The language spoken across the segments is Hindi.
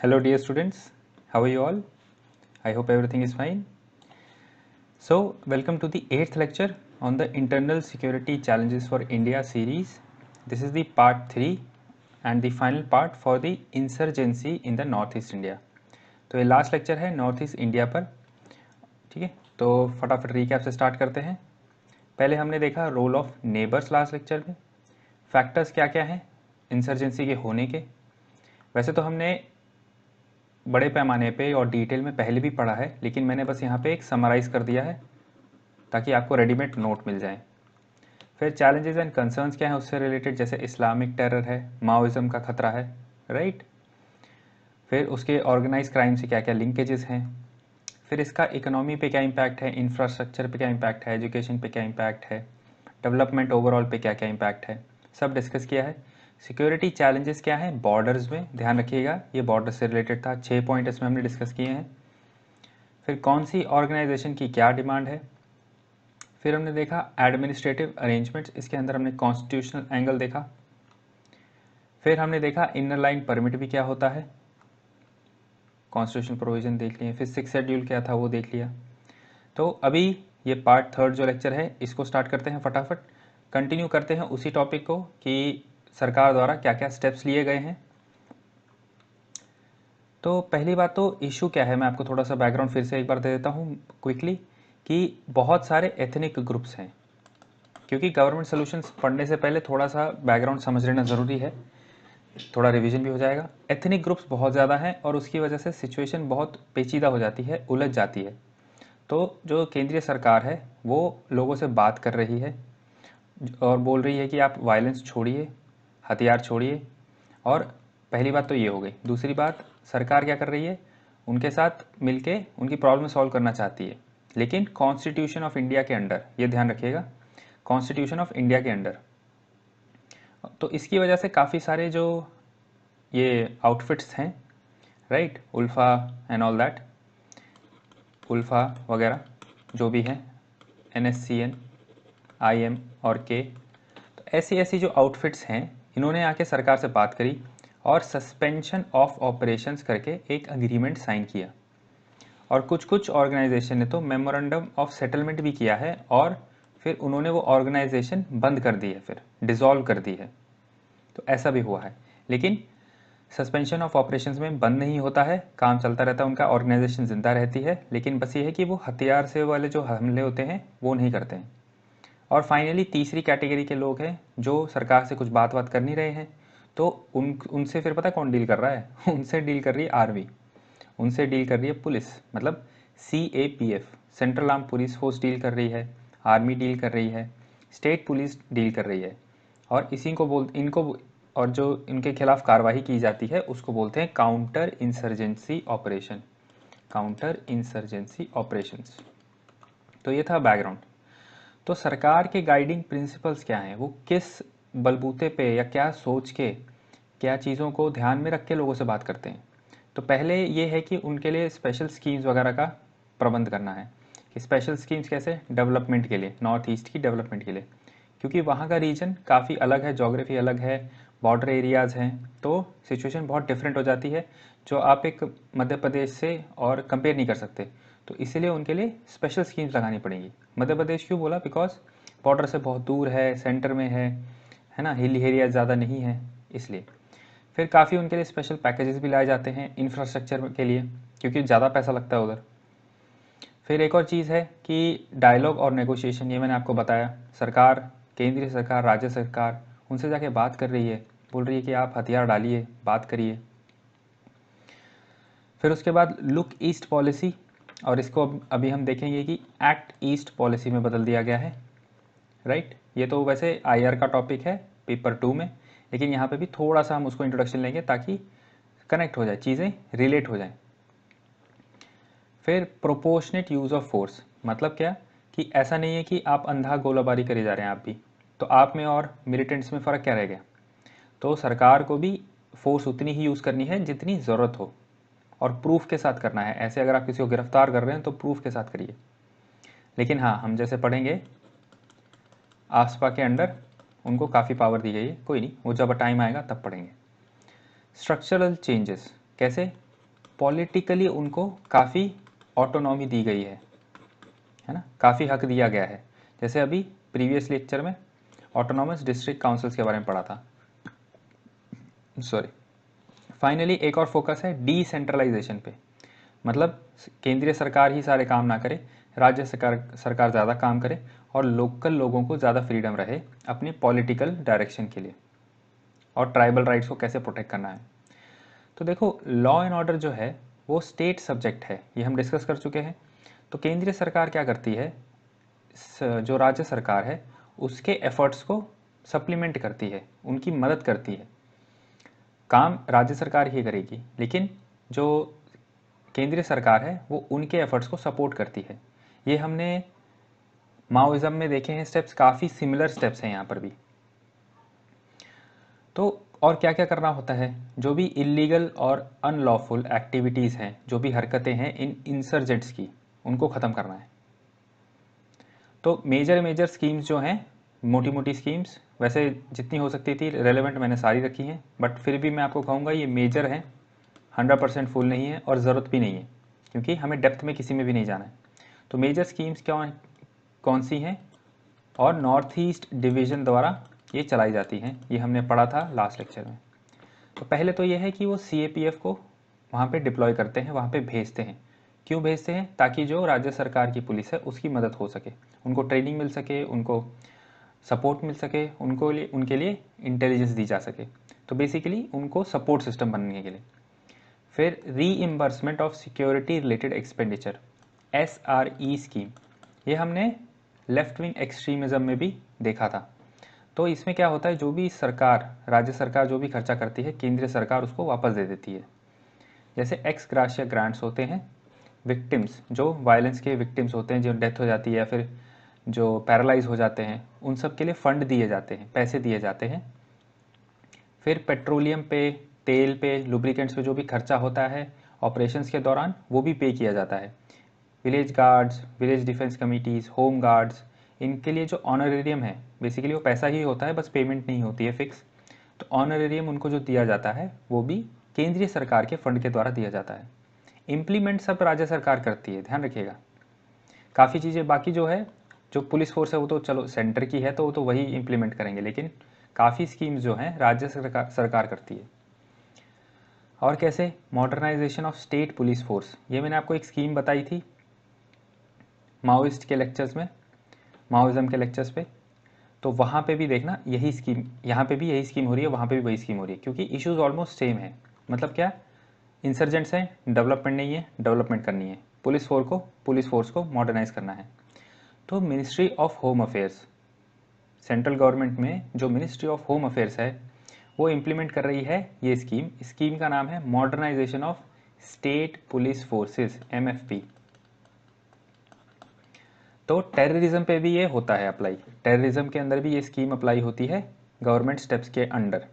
Hello dear students, how are you all? I hope everything is fine. So welcome to the 8th lecture on the internal security challenges for India series. This is the part 3 and the final part for the insurgency in the North East India. तो ये लास्ट लेक्चर है नॉर्थ ईस्ट इंडिया पर, ठीक है। तो फटाफट रिकैप से स्टार्ट करते हैं। पहले हमने देखा role of neighbours last lecture में, फैक्टर्स क्या क्या हैं इंसर्जेंसी के होने के। वैसे तो हमने बड़े पैमाने पे और डिटेल में पहले भी पढ़ा है, लेकिन मैंने बस यहाँ पे एक समराइज़ कर दिया है ताकि आपको रेडीमेड नोट मिल जाए। फिर चैलेंजेस एंड कंसर्न्स क्या हैं उससे रिलेटेड, जैसे इस्लामिक टेरर है, माओइज्म का खतरा है, राइट। फिर उसके ऑर्गेनाइज क्राइम से क्या क्या लिंकेजेस हैं। फिर इसका इकोनॉमी पे क्या इम्पैक्ट है, इंफ्रास्ट्रक्चर पे क्या इम्पैक्ट है, एजुकेशन पे क्या इम्पैक्ट है, डेवलपमेंट ओवरऑल पे क्या क्या इम्पैक्ट है, सब डिस्कस किया है। सिक्योरिटी चैलेंजेस क्या हैं बॉर्डर्स में, ध्यान रखिएगा ये बॉर्डर से रिलेटेड था। 6 पॉइंट इसमें हमने डिस्कस किए हैं। फिर कौन सी ऑर्गेनाइजेशन की क्या डिमांड है। फिर हमने देखा एडमिनिस्ट्रेटिव अरेंजमेंट्स, इसके अंदर हमने कॉन्स्टिट्यूशनल एंगल देखा। फिर हमने देखा इनर लाइन परमिट भी क्या होता है, कॉन्स्टिट्यूशनल प्रोविजन देख लिए। फिर 6 शेड्यूल क्या था वो देख लिया। तो अभी ये पार्ट 3 जो लेक्चर है इसको स्टार्ट करते हैं, फटाफट कंटिन्यू करते हैं उसी टॉपिक को कि सरकार द्वारा क्या क्या स्टेप्स लिए गए हैं। तो पहली बात तो इशू क्या है, मैं आपको थोड़ा सा बैकग्राउंड फिर से एक बार दे देता हूँ क्विकली, कि बहुत सारे एथनिक ग्रुप्स हैं। क्योंकि गवर्नमेंट सॉल्यूशंस पढ़ने से पहले थोड़ा सा बैकग्राउंड समझ लेना ज़रूरी है, थोड़ा रिवीजन भी हो जाएगा। एथनिक ग्रुप्स बहुत ज़्यादा हैं और उसकी वजह से सिचुएशन बहुत पेचीदा हो जाती है, उलझ जाती है। तो जो केंद्रीय सरकार है वो लोगों से बात कर रही है और बोल रही है कि आप वायलेंस छोड़िए, हथियार छोड़िए। और पहली बात तो ये हो गई। दूसरी बात, सरकार क्या कर रही है, उनके साथ मिलके उनकी प्रॉब्लम सॉल्व करना चाहती है, लेकिन कॉन्स्टिट्यूशन ऑफ इंडिया के अंडर, ये ध्यान रखिएगा, कॉन्स्टिट्यूशन ऑफ इंडिया के अंडर। तो इसकी वजह से काफ़ी सारे जो ये आउटफिट्स हैं, right, ULFA and all that, ULFA वगैरह जो भी हैं, NSCN, IM और के, तो ऐसी ऐसी जो आउटफिट्स हैं, इन्होंने आके सरकार से बात करी और सस्पेंशन ऑफ ऑपरेशंस करके एक अग्रीमेंट साइन किया। और कुछ कुछ ऑर्गेनाइजेशन ने तो मेमोरेंडम ऑफ सेटलमेंट भी किया है और फिर उन्होंने वो ऑर्गेनाइजेशन बंद कर दी है, फिर डिसॉल्व कर दी है। तो ऐसा भी हुआ है। लेकिन सस्पेंशन ऑफ ऑपरेशंस में बंद नहीं होता है, काम चलता रहता है उनका, ऑर्गेनाइजेशन जिंदा रहती है। लेकिन बस ये है कि वो हथियार से वाले जो हमले होते हैं वो नहीं करते हैं। और फाइनली तीसरी कैटेगरी के लोग हैं जो सरकार से कुछ बात कर नहीं रहे हैं, तो उनसे फिर पता है कौन डील कर रहा है उनसे डील कर रही है आर्मी, उनसे डील कर रही है पुलिस, मतलब CAPF, central arm police force deal कर रही है, आर्मी डील कर रही है, स्टेट पुलिस डील कर रही है। और इसी को इनको, और जो इनके खिलाफ कार्रवाई की जाती है उसको बोलते हैं counter insurgency operation, counter insurgency operations. तो ये था बैकग्राउंड। तो सरकार के गाइडिंग प्रिंसिपल्स क्या हैं, वो किस बलबूते पे या क्या सोच के, क्या चीज़ों को ध्यान में रख के लोगों से बात करते हैं। तो पहले ये है कि उनके लिए स्पेशल स्कीम्स वगैरह का प्रबंध करना है। कि स्पेशल स्कीम्स कैसे, डेवलपमेंट के लिए, नॉर्थ ईस्ट की डेवलपमेंट के लिए, क्योंकि वहाँ का रीजन काफ़ी अलग है, जोग्राफी अलग है, बॉर्डर एरियाज़ हैं, तो सिचुएशन बहुत डिफरेंट हो जाती है जो आप एक मध्य प्रदेश से और कंपेयर नहीं कर सकते। तो इसीलिए उनके लिए स्पेशल स्कीम्स लगानी पड़ेंगी। मध्य प्रदेश क्यों बोला, बिकॉज बॉर्डर से बहुत दूर है, सेंटर में है ना, हिल एरिया ज़्यादा नहीं है, इसलिए। फिर काफ़ी उनके लिए स्पेशल पैकेजेस भी लाए जाते हैं इंफ्रास्ट्रक्चर के लिए, क्योंकि ज़्यादा पैसा लगता है उधर। फिर एक और चीज़ है कि डायलॉग और नेगोशिएशन, ये मैंने आपको बताया। सरकार, केंद्रीय सरकार, राज्य सरकार उनसे जाके बात कर रही है, बोल रही है कि आप हथियार डालिए, बात करिए। फिर उसके बाद लुक ईस्ट पॉलिसी, और इसको अभी हम देखेंगे कि एक्ट ईस्ट पॉलिसी में बदल दिया गया है, राइट। ये तो वैसे IR का टॉपिक है पेपर 2 में, लेकिन यहाँ पे भी थोड़ा सा हम उसको इंट्रोडक्शन लेंगे ताकि कनेक्ट हो जाए, चीज़ें रिलेट हो जाएं। फिर प्रोपोर्शनेट यूज़ ऑफ फोर्स, मतलब क्या, कि ऐसा नहीं है कि आप अंधा गोलाबारी करे जा रहे हैं आप भी, तो आप में और मिलिटेंट्स में फ़र्क क्या रह गया। तो सरकार को भी फोर्स उतनी ही यूज़ करनी है जितनी ज़रूरत हो, और प्रूफ के साथ करना है। ऐसे अगर आप किसी को गिरफ्तार कर रहे हैं तो प्रूफ के साथ करिए। लेकिन हाँ, हम जैसे पढ़ेंगे आसपा के अंडर उनको काफ़ी पावर दी गई है, कोई नहीं, वो जब टाइम आएगा तब पढ़ेंगे। स्ट्रक्चरल चेंजेस कैसे, पॉलिटिकली उनको काफ़ी ऑटोनॉमी दी गई है ना, काफ़ी हक दिया गया है। जैसे अभी प्रीवियस लेक्चर में ऑटोनॉमस डिस्ट्रिक्ट काउंसिल्स के बारे में पढ़ा था, सॉरी। फाइनली एक और फोकस है डिसेंट्रलाइजेशन पे, मतलब केंद्रीय सरकार ही सारे काम ना करे, राज्य सरकार ज़्यादा काम करे और लोकल लोगों को ज़्यादा फ्रीडम रहे अपनी पॉलिटिकल डायरेक्शन के लिए, और ट्राइबल राइट्स को कैसे प्रोटेक्ट करना है। तो देखो, लॉ एंड ऑर्डर जो है वो स्टेट सब्जेक्ट है, ये हम डिस्कस कर चुके हैं। तो केंद्रीय सरकार क्या करती है, जो राज्य सरकार है उसके एफर्ट्स को सप्लीमेंट करती है, उनकी मदद करती है। काम राज्य सरकार ही करेगी, लेकिन जो केंद्रीय सरकार है वो उनके एफर्ट्स को सपोर्ट करती है। ये हमने माओइज्म में देखे हैं स्टेप्स, काफ़ी सिमिलर स्टेप्स हैं यहाँ पर भी। तो और क्या क्या करना होता है, जो भी इलीगल और अनलॉफुल एक्टिविटीज़ हैं, जो भी हरकतें हैं इन इंसर्जेंट्स की, उनको ख़त्म करना है। तो मेजर स्कीम्स जो हैं, मोटी मोटी स्कीम्स, वैसे जितनी हो सकती थी रेलेवेंट मैंने सारी रखी हैं, बट फिर भी मैं आपको कहूँगा ये मेजर हैं, 100% फुल नहीं है और ज़रूरत भी नहीं है, क्योंकि हमें डेप्थ में किसी में भी नहीं जाना है। तो मेजर स्कीम्स कौन सी हैं और नॉर्थ ईस्ट डिवीज़न द्वारा ये चलाई जाती हैं, ये हमने पढ़ा था लास्ट लेक्चर में। तो पहले तो ये है कि वो CAPF को वहाँ पे डिप्लॉय करते हैं, वहाँ पे भेजते हैं। क्यों भेजते हैं, ताकि जो राज्य सरकार की पुलिस है उसकी मदद हो सके, उनको ट्रेनिंग मिल सके, उनको सपोर्ट मिल सके, उनके लिए इंटेलिजेंस दी जा सके। तो बेसिकली उनको सपोर्ट सिस्टम बनने के लिए। फिर reimbursement of security related expenditure, SRE scheme, ये हमने लेफ्ट विंग एक्सट्रीमिज़म में भी देखा था। तो इसमें क्या होता है, जो भी सरकार, राज्य सरकार जो भी खर्चा करती है, केंद्रीय सरकार उसको वापस दे देती है। जैसे एक्स ग्राशिया ग्रांट्स होते हैं, विक्टिम्स जो वायलेंस के विक्टिम्स होते हैं, जो डेथ हो जाती है या फिर जो पैरालाइज हो जाते हैं, उन सब के लिए फंड दिए जाते हैं, पैसे दिए जाते हैं। फिर पेट्रोलियम पे, तेल पे, लुब्रिकेंट्स पे जो भी खर्चा होता है ऑपरेशंस के दौरान, वो भी पे किया जाता है। Village guards, village defence committees, home guards, इनके लिए जो ऑनरेरियम है, बेसिकली वो पैसा ही होता है, बस पेमेंट नहीं होती है फिक्स। तो ऑनरेरियम उनको जो दिया जाता है वो भी केंद्रीय सरकार के फंड के द्वारा दिया जाता है। इम्प्लीमेंट सब राज्य सरकार करती है, ध्यान रखिएगा। काफ़ी चीज़ें बाकी जो है, जो पुलिस फोर्स है वो तो चलो सेंटर की है, तो वो तो वही इम्प्लीमेंट करेंगे, लेकिन काफ़ी स्कीम्स जो हैं राज्य सरकार करती है। और कैसे, modernisation of state police force, ये मैंने आपको एक स्कीम बताई थी माओइस्ट के लेक्चर्स में, माओइज्म के लेक्चर्स पे। तो वहाँ पे भी देखना यही स्कीम, यहाँ पे भी यही स्कीम हो रही है, वहाँ पे भी वही स्कीम हो रही है, क्योंकि इश्यूज ऑलमोस्ट सेम है। मतलब क्या, इंसर्जेंट्स हैं, डेवलपमेंट नहीं है, डेवलपमेंट करनी है, पुलिस फोर्स को मॉडर्नाइज करना है। तो ministry of home affairs, central government में जो मिनिस्ट्री ऑफ होम अफेयर्स है वो इम्प्लीमेंट कर रही है ये स्कीम का नाम है modernisation of state police forces, MFP। तो टेररिज्म पे भी ये होता है अप्लाई, टेररिज्म के अंदर भी ये स्कीम अप्लाई होती है गवर्नमेंट स्टेप्स के अंडर।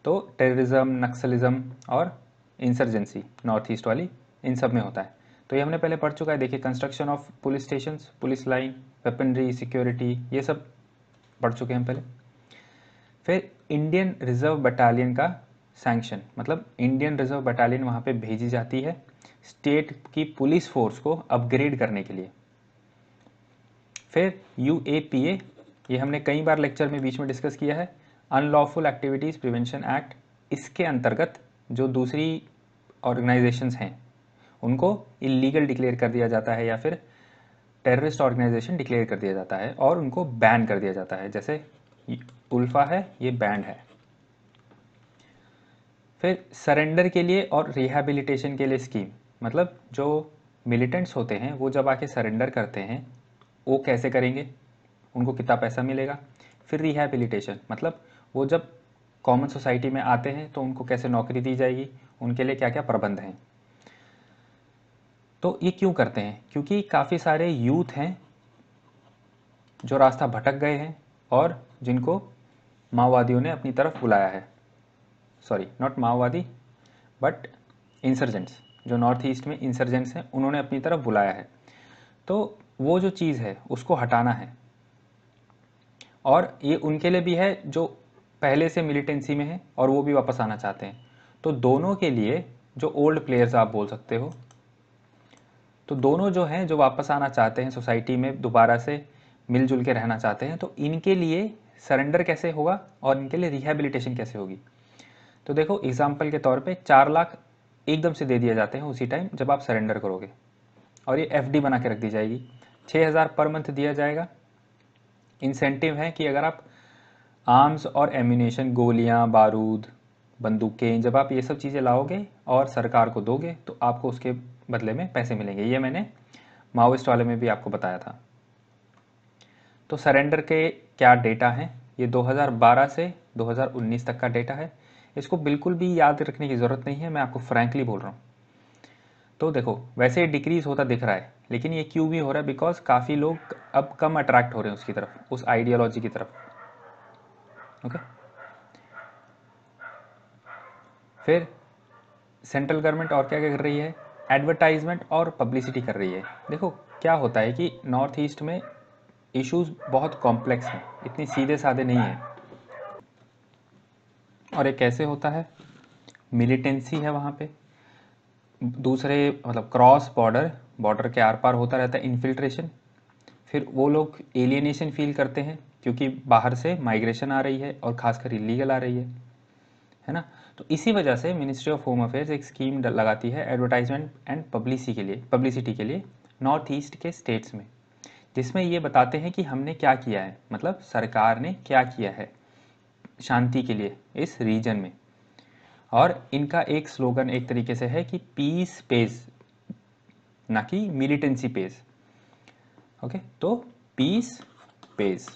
तो टेररिज्म, नक्सलिज्म और इंसर्जेंसी नॉर्थ ईस्ट वाली, इन सब में होता है। तो ये हमने पहले पढ़ चुका है, देखिए construction of police stations, police line, weaponry, security, ये सब पढ़ चुके हैं हम पहले। फिर इंडियन रिजर्व बटालियन का सैंक्शन, मतलब इंडियन रिजर्व बटालियन वहाँ पे भेजी जाती है स्टेट की पुलिस फोर्स को अपग्रेड करने के लिए। फिर UAPA, ये हमने कई बार लेक्चर में बीच में डिस्कस किया है, अनलॉफुल एक्टिविटीज़ प्रिवेंशन एक्ट। इसके अंतर्गत जो दूसरी ऑर्गेनाइजेशंस हैं उनको इलीगल डिक्लेयर कर दिया जाता है या फिर टेररिस्ट ऑर्गेनाइजेशन डिक्लेयर कर दिया जाता है और उनको बैन कर दिया जाता है, जैसे उल्फा है, ये बैंड है। फिर सरेंडर के लिए और रिहैबिलिटेशन के लिए स्कीम, मतलब जो मिलिटेंट्स होते हैं वो जब आके सरेंडर करते हैं वो कैसे करेंगे, उनको कितना पैसा मिलेगा। फिर रिहैबिलिटेशन, मतलब वो जब कॉमन सोसाइटी में आते हैं तो उनको कैसे नौकरी दी जाएगी, उनके लिए क्या क्या प्रबंध हैं। तो ये क्यों करते हैं, क्योंकि काफ़ी सारे यूथ हैं जो रास्ता भटक गए हैं और जिनको माओवादियों ने अपनी तरफ बुलाया है, सॉरी नॉट माओवादी बट इंसर्जेंट्स, जो नॉर्थ ईस्ट में इंसर्जेंट्स हैं उन्होंने अपनी तरफ बुलाया है। तो वो जो चीज़ है उसको हटाना है, और ये उनके लिए भी है जो पहले से मिलिटेंसी में है और वो भी वापस आना चाहते हैं। तो दोनों के लिए जो ओल्ड प्लेयर्स आप बोल सकते हो। तो दोनों जो हैं जो वापस आना चाहते हैं सोसाइटी में, दोबारा से मिलजुल के रहना चाहते हैं, तो इनके लिए सरेंडर कैसे होगा और इनके लिए रिहैबिलिटेशन कैसे होगी। तो देखो एग्जाम्पल के तौर पे 4 लाख एकदम से दे दिए जाते हैं उसी टाइम जब आप सरेंडर करोगे, और ये एफडी बना के रख दी जाएगी। 6,000 पर मंथ दिया जाएगा। इंसेंटिव है कि अगर आप आर्म्स और एम्यूनेशन, गोलियां, बारूद, बंदूकें, जब आप ये सब चीज़ें लाओगे और सरकार को दोगे तो आपको उसके बदले में पैसे मिलेंगे। ये मैंने माओइस्ट वाले में भी आपको बताया था। तो सरेंडर के क्या डेटा हैं, ये 2012 से 2019 तक का डेटा है। इसको बिल्कुल भी याद रखने की ज़रूरत नहीं है, मैं आपको फ्रैंकली बोल रहा हूँ। तो देखो वैसे डिक्रीज होता दिख रहा है, लेकिन ये क्यों भी हो रहा है, बिकॉज काफ़ी लोग अब कम अट्रैक्ट हो रहे हैं उसकी तरफ, उस आइडियोलॉजी की तरफ। ओके, फिर सेंट्रल गवर्नमेंट और क्या क्या कर रही है, एडवर्टाइजमेंट और पब्लिसिटी कर रही है। देखो क्या होता है कि नॉर्थ ईस्ट में इश्यूज बहुत कॉम्प्लेक्स हैं, इतने सीधे साधे नहीं हैं। और ये कैसे होता है, मिलिटेंसी है वहाँ पे, दूसरे मतलब क्रॉस बॉर्डर के आर पार होता रहता है इन्फिल्ट्रेशन। फिर वो लोग एलियनेशन फील करते हैं क्योंकि बाहर से माइग्रेशन आ रही है और खासकर इलीगल आ रही है ना। तो इसी वजह से मिनिस्ट्री ऑफ होम अफेयर्स एक स्कीम लगाती है एडवर्टाइजमेंट एंड पब्लिसिटी के लिए नॉर्थ ईस्ट के स्टेट्स में, जिसमें ये बताते हैं कि हमने क्या किया है, मतलब सरकार ने क्या किया है शांति के लिए इस रीजन में। और इनका एक स्लोगन एक तरीके से है कि पीस पेज, ना कि मिलिटेंसी पेज। ओके, तो पीस पेज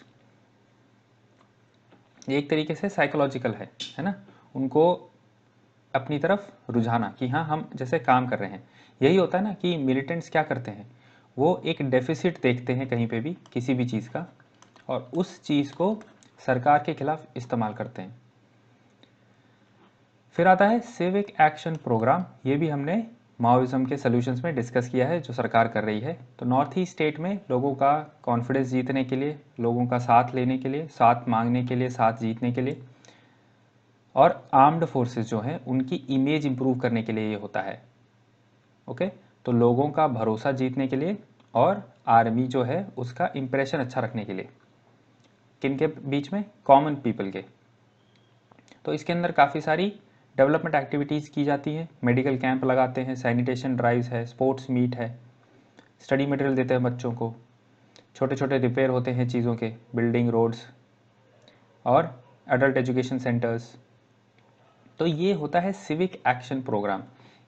ये एक तरीके से साइकोलॉजिकल है ना, उनको अपनी तरफ रुझाना कि हाँ हम जैसे काम कर रहे हैं। यही होता है ना कि मिलिटेंट्स क्या करते हैं, वो एक डेफिसिट देखते हैं कहीं पे भी किसी भी चीज़ का, और उस चीज़ को सरकार के खिलाफ इस्तेमाल करते हैं। फिर आता है सिविक एक्शन प्रोग्राम, ये भी हमने माओइज्म के सॉल्यूशंस में डिस्कस किया है जो सरकार कर रही है। तो नॉर्थ ईस्ट स्टेट में लोगों का कॉन्फिडेंस जीतने के लिए, लोगों का साथ लेने के लिए, साथ मांगने के लिए, साथ जीतने के लिए, और आर्म्ड फोर्सेस जो हैं उनकी इमेज इंप्रूव करने के लिए ये होता है। ओके, तो लोगों का भरोसा जीतने के लिए और आर्मी जो है उसका इंप्रेशन अच्छा रखने के लिए, किन के बीच में, कॉमन पीपल के। तो इसके अंदर काफ़ी सारी डेवलपमेंट एक्टिविटीज़ की जाती हैं, मेडिकल कैंप लगाते हैं, सैनिटेशन ड्राइव्स है, स्पोर्ट्स मीट है, स्टडी मटेरियल देते हैं बच्चों को, छोटे छोटे रिपेयर होते हैं चीज़ों के, बिल्डिंग, रोड्स, और एडल्ट एजुकेशन सेंटर्स। तो ये होता है सिविक एक्शन प्रोग्राम,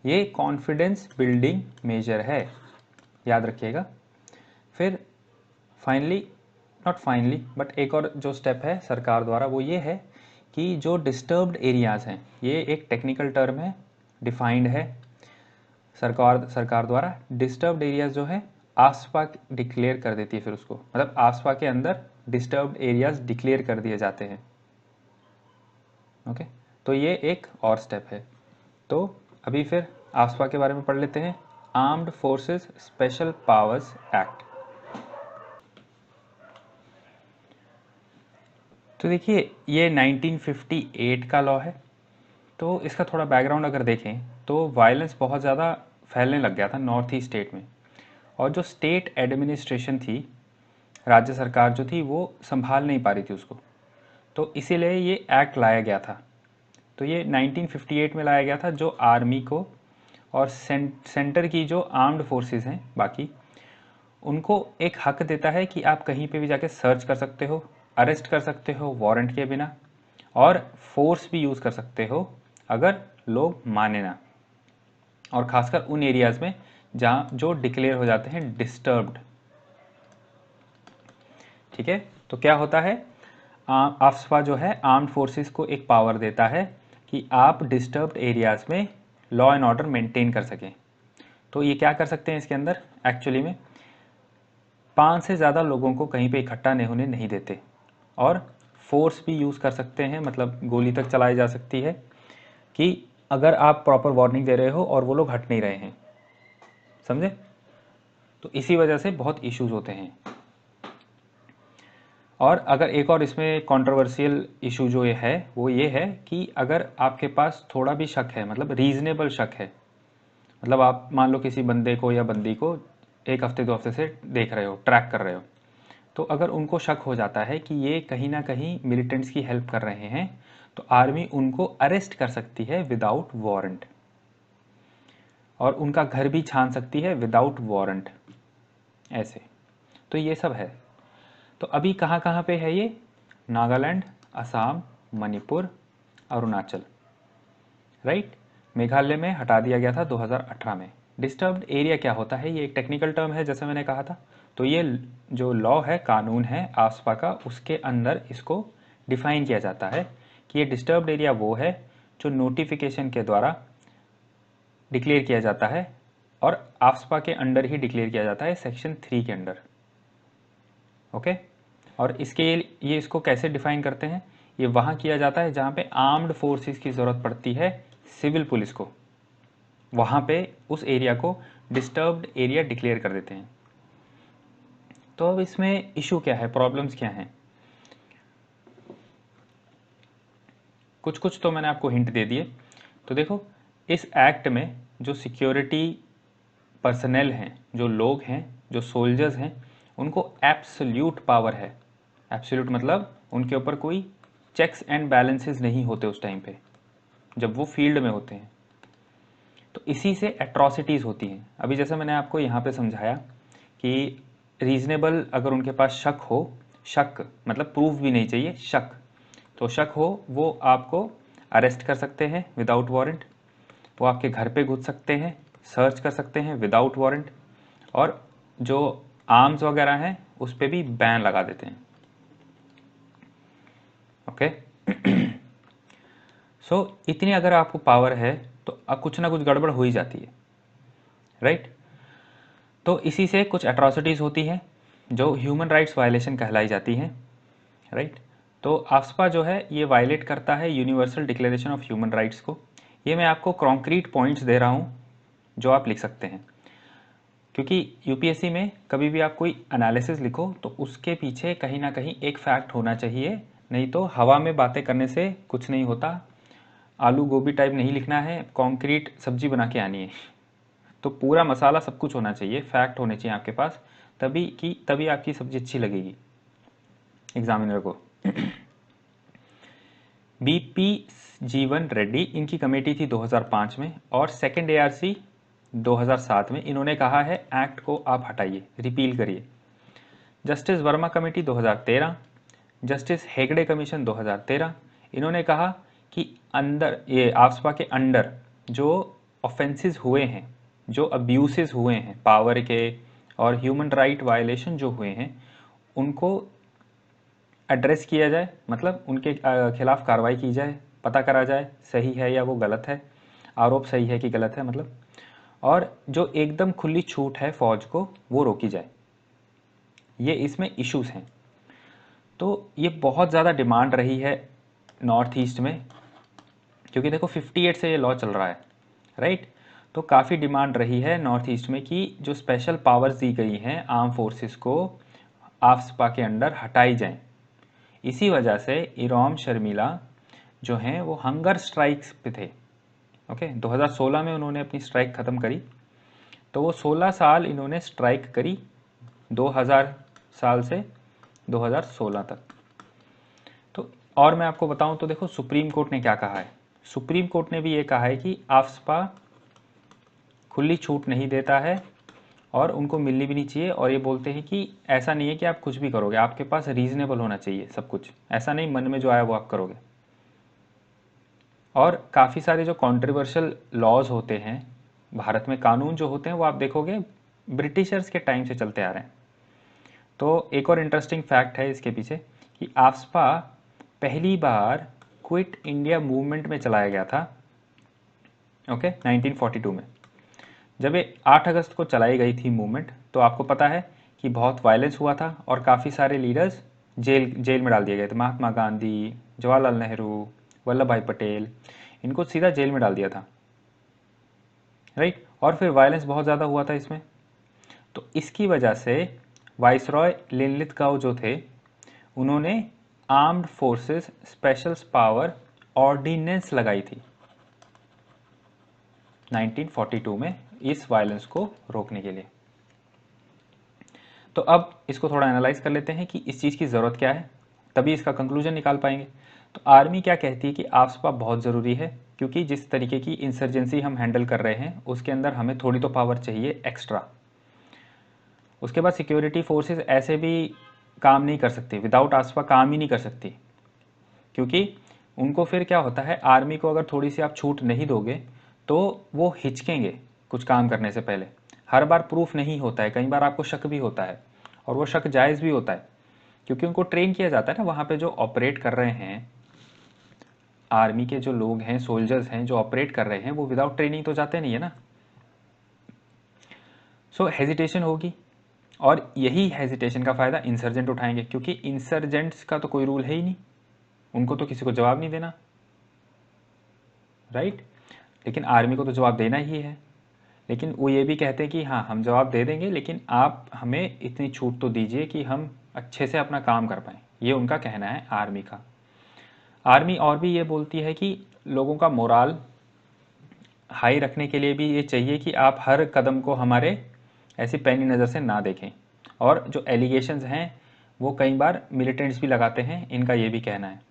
ये कॉन्फिडेंस बिल्डिंग मेजर है, याद रखिएगा। फिर फाइनली, नॉट फाइनली बट एक और जो स्टेप है सरकार द्वारा वो ये है कि जो डिस्टर्ब्ड एरियाज़ हैं, ये एक टेक्निकल टर्म है, डिफाइंड है सरकार द्वारा। डिस्टर्ब्ड एरियाज जो है आसपा डिक्लेयर कर देती है, फिर उसको मतलब आसपा के अंदर डिस्टर्ब्ड एरियाज डिक्लेयर कर दिए जाते हैं। ओके, तो ये एक और स्टेप है। तो अभी फिर आसपा के बारे में पढ़ लेते हैं, armed forces special powers act. तो देखिए ये 1958 का लॉ है। तो इसका थोड़ा बैकग्राउंड अगर देखें तो वायलेंस बहुत ज़्यादा फैलने लग गया था नॉर्थ ईस्ट स्टेट में, और जो स्टेट एडमिनिस्ट्रेशन थी, राज्य सरकार जो थी वो संभाल नहीं पा रही थी उसको, तो इसीलिए ये एक्ट लाया गया था। तो ये 1958 में लाया गया था, जो आर्मी को और सेंटर की जो आर्म्ड फोर्सेस हैं बाकी, उनको एक हक देता है कि आप कहीं पे भी जाके सर्च कर सकते हो, अरेस्ट कर सकते हो वारंट के बिना, और फोर्स भी यूज़ कर सकते हो अगर लोग माने ना, और खासकर उन एरियाज़ में जहाँ जो डिक्लेयर हो जाते हैं डिस्टर्ब्ड। ठीक है, तो क्या होता है, आफ्सपा जो है आर्म्ड फोर्सेस को एक पावर देता है कि आप डिस्टर्ब्ड एरियाज़ में लॉ एंड ऑर्डर मेंटेन कर सकें। तो ये क्या कर सकते हैं इसके अंदर, एक्चुअली में 5 से ज़्यादा लोगों को कहीं पे इकट्ठा नहीं होने नहीं देते, और फोर्स भी यूज़ कर सकते हैं, मतलब गोली तक चलाई जा सकती है कि अगर आप प्रॉपर वार्निंग दे रहे हो और वो लोग हट नहीं रहे हैं, समझे। तो इसी वजह से बहुत इश्यूज होते हैं। और अगर एक और इसमें कंट्रोवर्शियल इशू जो ये है वो ये है कि अगर आपके पास थोड़ा भी शक है, मतलब रीजनेबल शक है, मतलब आप मान लो किसी बंदे को या बंदी को 1 हफ्ते 2 हफ्ते से देख रहे हो, ट्रैक कर रहे हो, तो अगर उनको शक हो जाता है कि ये कहीं ना कहीं मिलिटेंट्स की हेल्प कर रहे हैं, तो आर्मी उनको अरेस्ट कर सकती है विदाउट वारंट, और उनका घर भी छान सकती है विदाउट वारंट, ऐसे। तो ये सब है। तो अभी कहाँ कहाँ पे है ये? नागालैंड, असम, मणिपुर, अरुणाचल, राइट। मेघालय में हटा दिया गया था 2018 में। डिस्टर्ब्ड एरिया क्या होता है? ये एक टेक्निकल टर्म है जैसे मैंने कहा था। तो ये जो लॉ है, कानून है आसपा का, उसके अंदर इसको डिफाइन किया जाता है कि ये डिस्टर्ब्ड एरिया वो है जो नोटिफिकेशन के द्वारा डिक्लेयर किया जाता है, और आसपा के अंडर ही डिक्लेयर किया जाता है, सेक्शन 3 के अंडर। ओके। और इसके ये इसको कैसे डिफाइन करते हैं? ये वहाँ किया जाता है जहाँ पे आर्म्ड फोर्सेस की ज़रूरत पड़ती है, सिविल पुलिस को, वहाँ पे उस एरिया को डिस्टर्ब्ड एरिया डिक्लेयर कर देते हैं। तो अब इसमें इशू क्या है, प्रॉब्लम्स क्या हैं? कुछ कुछ तो मैंने आपको हिंट दे दिए। तो देखो, इस एक्ट में जो सिक्योरिटी पर्सनल हैं, जो लोग हैं, जो सोल्जर्स हैं, उनको एब्सोल्यूट पावर है। एब्सोल्यूट मतलब उनके ऊपर कोई चेक्स एंड बैलेंसेस नहीं होते उस टाइम पे जब वो फील्ड में होते हैं। तो इसी से एट्रॉसिटीज़ होती हैं। अभी जैसे मैंने आपको यहाँ पे समझाया कि रीजनेबल, अगर उनके पास शक हो, शक मतलब प्रूफ भी नहीं चाहिए, शक, तो शक हो वो आपको अरेस्ट कर सकते हैं विदाउट वारंट, वो आपके घर पे घुस सकते हैं, सर्च कर सकते हैं विदाउट वारंट, और जो आर्म्स वगैरह हैं उस पर भी बैन लगा देते हैं। ओके। सो इतनी अगर आपको पावर है तो कुछ ना कुछ गड़बड़ हो ही जाती है, राइट। तो इसी से कुछ एट्रॉसिटीज़ होती हैं जो ह्यूमन राइट्स वायलेशन कहलाई जाती हैं, राइट। तो आफ्सपा जो है ये वायलेट करता है universal declaration of human rights को। ये मैं आपको कॉन्क्रीट पॉइंट्स दे रहा हूँ जो आप लिख सकते हैं, क्योंकि यूपीएससी में कभी भी आप कोई एनालिसिस लिखो तो उसके पीछे कहीं ना कहीं एक फैक्ट होना चाहिए, नहीं तो हवा में बातें करने से कुछ नहीं होता। आलू गोभी टाइप नहीं लिखना है, कॉन्क्रीट सब्जी बना के आनी है। तो पूरा मसाला सब कुछ होना चाहिए, फैक्ट होने चाहिए आपके पास, तभी आपकी सब्जी अच्छी लगेगी एग्जामिनर को। बीपी जीवन रेड्डी, इनकी कमेटी थी 2005 में, और सेकंड एआरसी 2007 में। इन्होंने कहा है एक्ट को आप हटाइए, रिपील करिए। Justice Verma committee 2013, justice Hegde commission 2013, इन्होंने कहा कि अंदर ये आफ्सपा के अंडर जो ऑफेंसेस हुए हैं, जो अब्यूसेस हुए हैं पावर के और ह्यूमन राइट वायलेशन जो हुए हैं, उनको एड्रेस किया जाए, मतलब उनके खिलाफ कार्रवाई की जाए, पता करा जाए सही है या वो गलत है, आरोप सही है कि गलत है मतलब, और जो एकदम खुली छूट है फौज को वो रोकी जाए। ये इसमें इश्यूज हैं। तो ये बहुत ज़्यादा डिमांड रही है नॉर्थ ईस्ट में, क्योंकि देखो 58 से ये लॉ चल रहा है, राइट। तो काफ़ी डिमांड रही है नॉर्थ ईस्ट में कि जो स्पेशल पावर्स दी गई हैं आर्म फोर्सेस को, आफ्सपा के अंडर हटाई जाएं। इसी वजह से इरोम शर्मिला जो हैं वो हंगर स्ट्राइक्स पे थे। ओके, 2016 में उन्होंने अपनी स्ट्राइक ख़त्म करी, तो वो 16 साल इन्होंने स्ट्राइक करी, 2000 साल से 2016 तक। तो और मैं आपको बताऊं तो देखो सुप्रीम कोर्ट ने क्या कहा है। सुप्रीम कोर्ट ने भी ये कहा है कि आफ्सपा खुली छूट नहीं देता है और उनको मिलनी भी नहीं चाहिए, और ये बोलते हैं कि ऐसा नहीं है कि आप कुछ भी करोगे, आपके पास रीजनेबल होना चाहिए सब कुछ, ऐसा नहीं मन में जो आया वो आप करोगे। और काफ़ी सारे जो कंट्रोवर्शियल लॉज होते हैं भारत में, कानून जो होते हैं वो आप देखोगे ब्रिटिशर्स के टाइम से चलते आ रहे हैं। तो एक और इंटरेस्टिंग फैक्ट है इसके पीछे कि आफ्सपा पहली बार क्विट इंडिया मूवमेंट में चलाया गया था, ओके, 1942 में। जब ये 8 अगस्त को चलाई गई थी मूवमेंट, तो आपको पता है कि बहुत वायलेंस हुआ था और काफ़ी सारे लीडर्स जेल में डाल दिए गए थे। महात्मा गांधी, जवाहरलाल नेहरू, वल्लभ भाई पटेल, इनको सीधा जेल में डाल दिया था, राइट। और फिर वायलेंस बहुत ज़्यादा हुआ था इसमें। तो इसकी वजह से वाइसरॉय लिनलिथगाउ जो थे उन्होंने armed forces special power ordinance लगाई थी 1942 में इस वायलेंस को रोकने के लिए। तो अब इसको थोड़ा एनालाइज कर लेते हैं कि इस चीज़ की ज़रूरत क्या है, तभी इसका कंक्लूजन निकाल पाएंगे। तो आर्मी क्या कहती है कि आफ्सपा बहुत ज़रूरी है, क्योंकि जिस तरीके की इंसर्जेंसी हम हैंडल कर रहे हैं उसके अंदर हमें थोड़ी तो पावर चाहिए एक्स्ट्रा। उसके बाद सिक्योरिटी फोर्सेस ऐसे भी काम नहीं कर सकती, विदाउट आफ्सपा काम ही नहीं कर सकती, क्योंकि उनको फिर क्या होता है, आर्मी को अगर थोड़ी सी आप छूट नहीं दोगे तो वो हिचकेंगे कुछ काम करने से पहले। हर बार प्रूफ नहीं होता है, कई बार आपको शक भी होता है, और वो शक जायज़ भी होता है, क्योंकि उनको ट्रेन किया जाता है ना। वहाँ पे जो ऑपरेट कर रहे हैं आर्मी के जो लोग हैं, सोल्जर्स हैं जो ऑपरेट कर रहे हैं, वो विदाउट ट्रेनिंग तो जाते नहीं है ना। सो हेजिटेशन होगी, और यही हेजिटेशन का फ़ायदा इंसर्जेंट उठाएंगे, क्योंकि इंसर्जेंट्स का तो कोई रूल है ही नहीं, उनको तो किसी को जवाब नहीं देना, राइट। लेकिन आर्मी को तो जवाब देना ही है। लेकिन वो ये भी कहते हैं कि हाँ हम जवाब दे देंगे, लेकिन आप हमें इतनी छूट तो दीजिए कि हम अच्छे से अपना काम कर पाएँ। ये उनका कहना है आर्मी का। आर्मी और भी ये बोलती है कि लोगों का मोराल हाई रखने के लिए भी ये चाहिए कि आप हर कदम को हमारे ऐसी पैनी नज़र से ना देखें। और जो एलिगेशंस हैं वो कई बार मिलिटेंट्स भी लगाते हैं, इनका ये भी कहना है।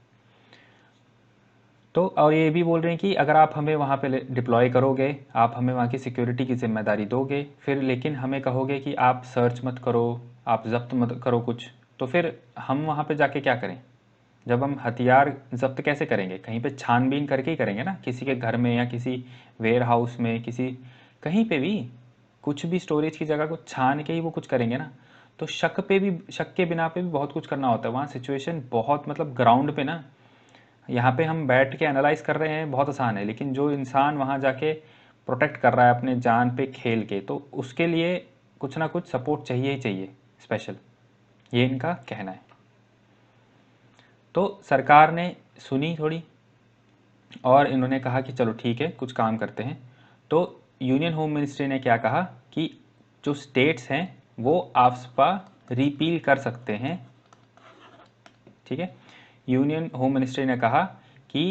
तो और ये भी बोल रहे हैं कि अगर आप हमें वहाँ पे डिप्लॉय करोगे, आप हमें वहाँ की सिक्योरिटी की जिम्मेदारी दोगे, फिर लेकिन हमें कहोगे कि आप सर्च मत करो, आप जब्त मत करो कुछ, तो फिर हम वहाँ पे जाके क्या करें? जब हम हथियार जब्त कैसे करेंगे? कहीं पे छानबीन करके ही करेंगे ना, किसी के घर में या किसी वेयर हाउस में, किसी कहीं पे भी कुछ भी स्टोरेज की जगह को छान के ही वो कुछ करेंगे ना। तो शक पे भी, शक के बिना पे भी बहुत कुछ करना होता है वहाँ। सिचुएशन बहुत मतलब ग्राउंड पे ना, यहाँ पे हम बैठ के एनालाइज कर रहे हैं बहुत आसान है, लेकिन जो इंसान वहाँ जाके प्रोटेक्ट कर रहा है अपने जान पे खेल के, तो उसके लिए कुछ ना कुछ सपोर्ट चाहिए ही चाहिए स्पेशल, ये इनका कहना है। तो सरकार ने सुनी थोड़ी, और इन्होंने कहा कि चलो ठीक है कुछ काम करते हैं। तो यूनियन होम मिनिस्ट्री ने क्या कहा कि जो स्टेट्स हैं वो आफ्सपा रिपील कर सकते हैं, ठीक है। यूनियन होम मिनिस्ट्री ने कहा कि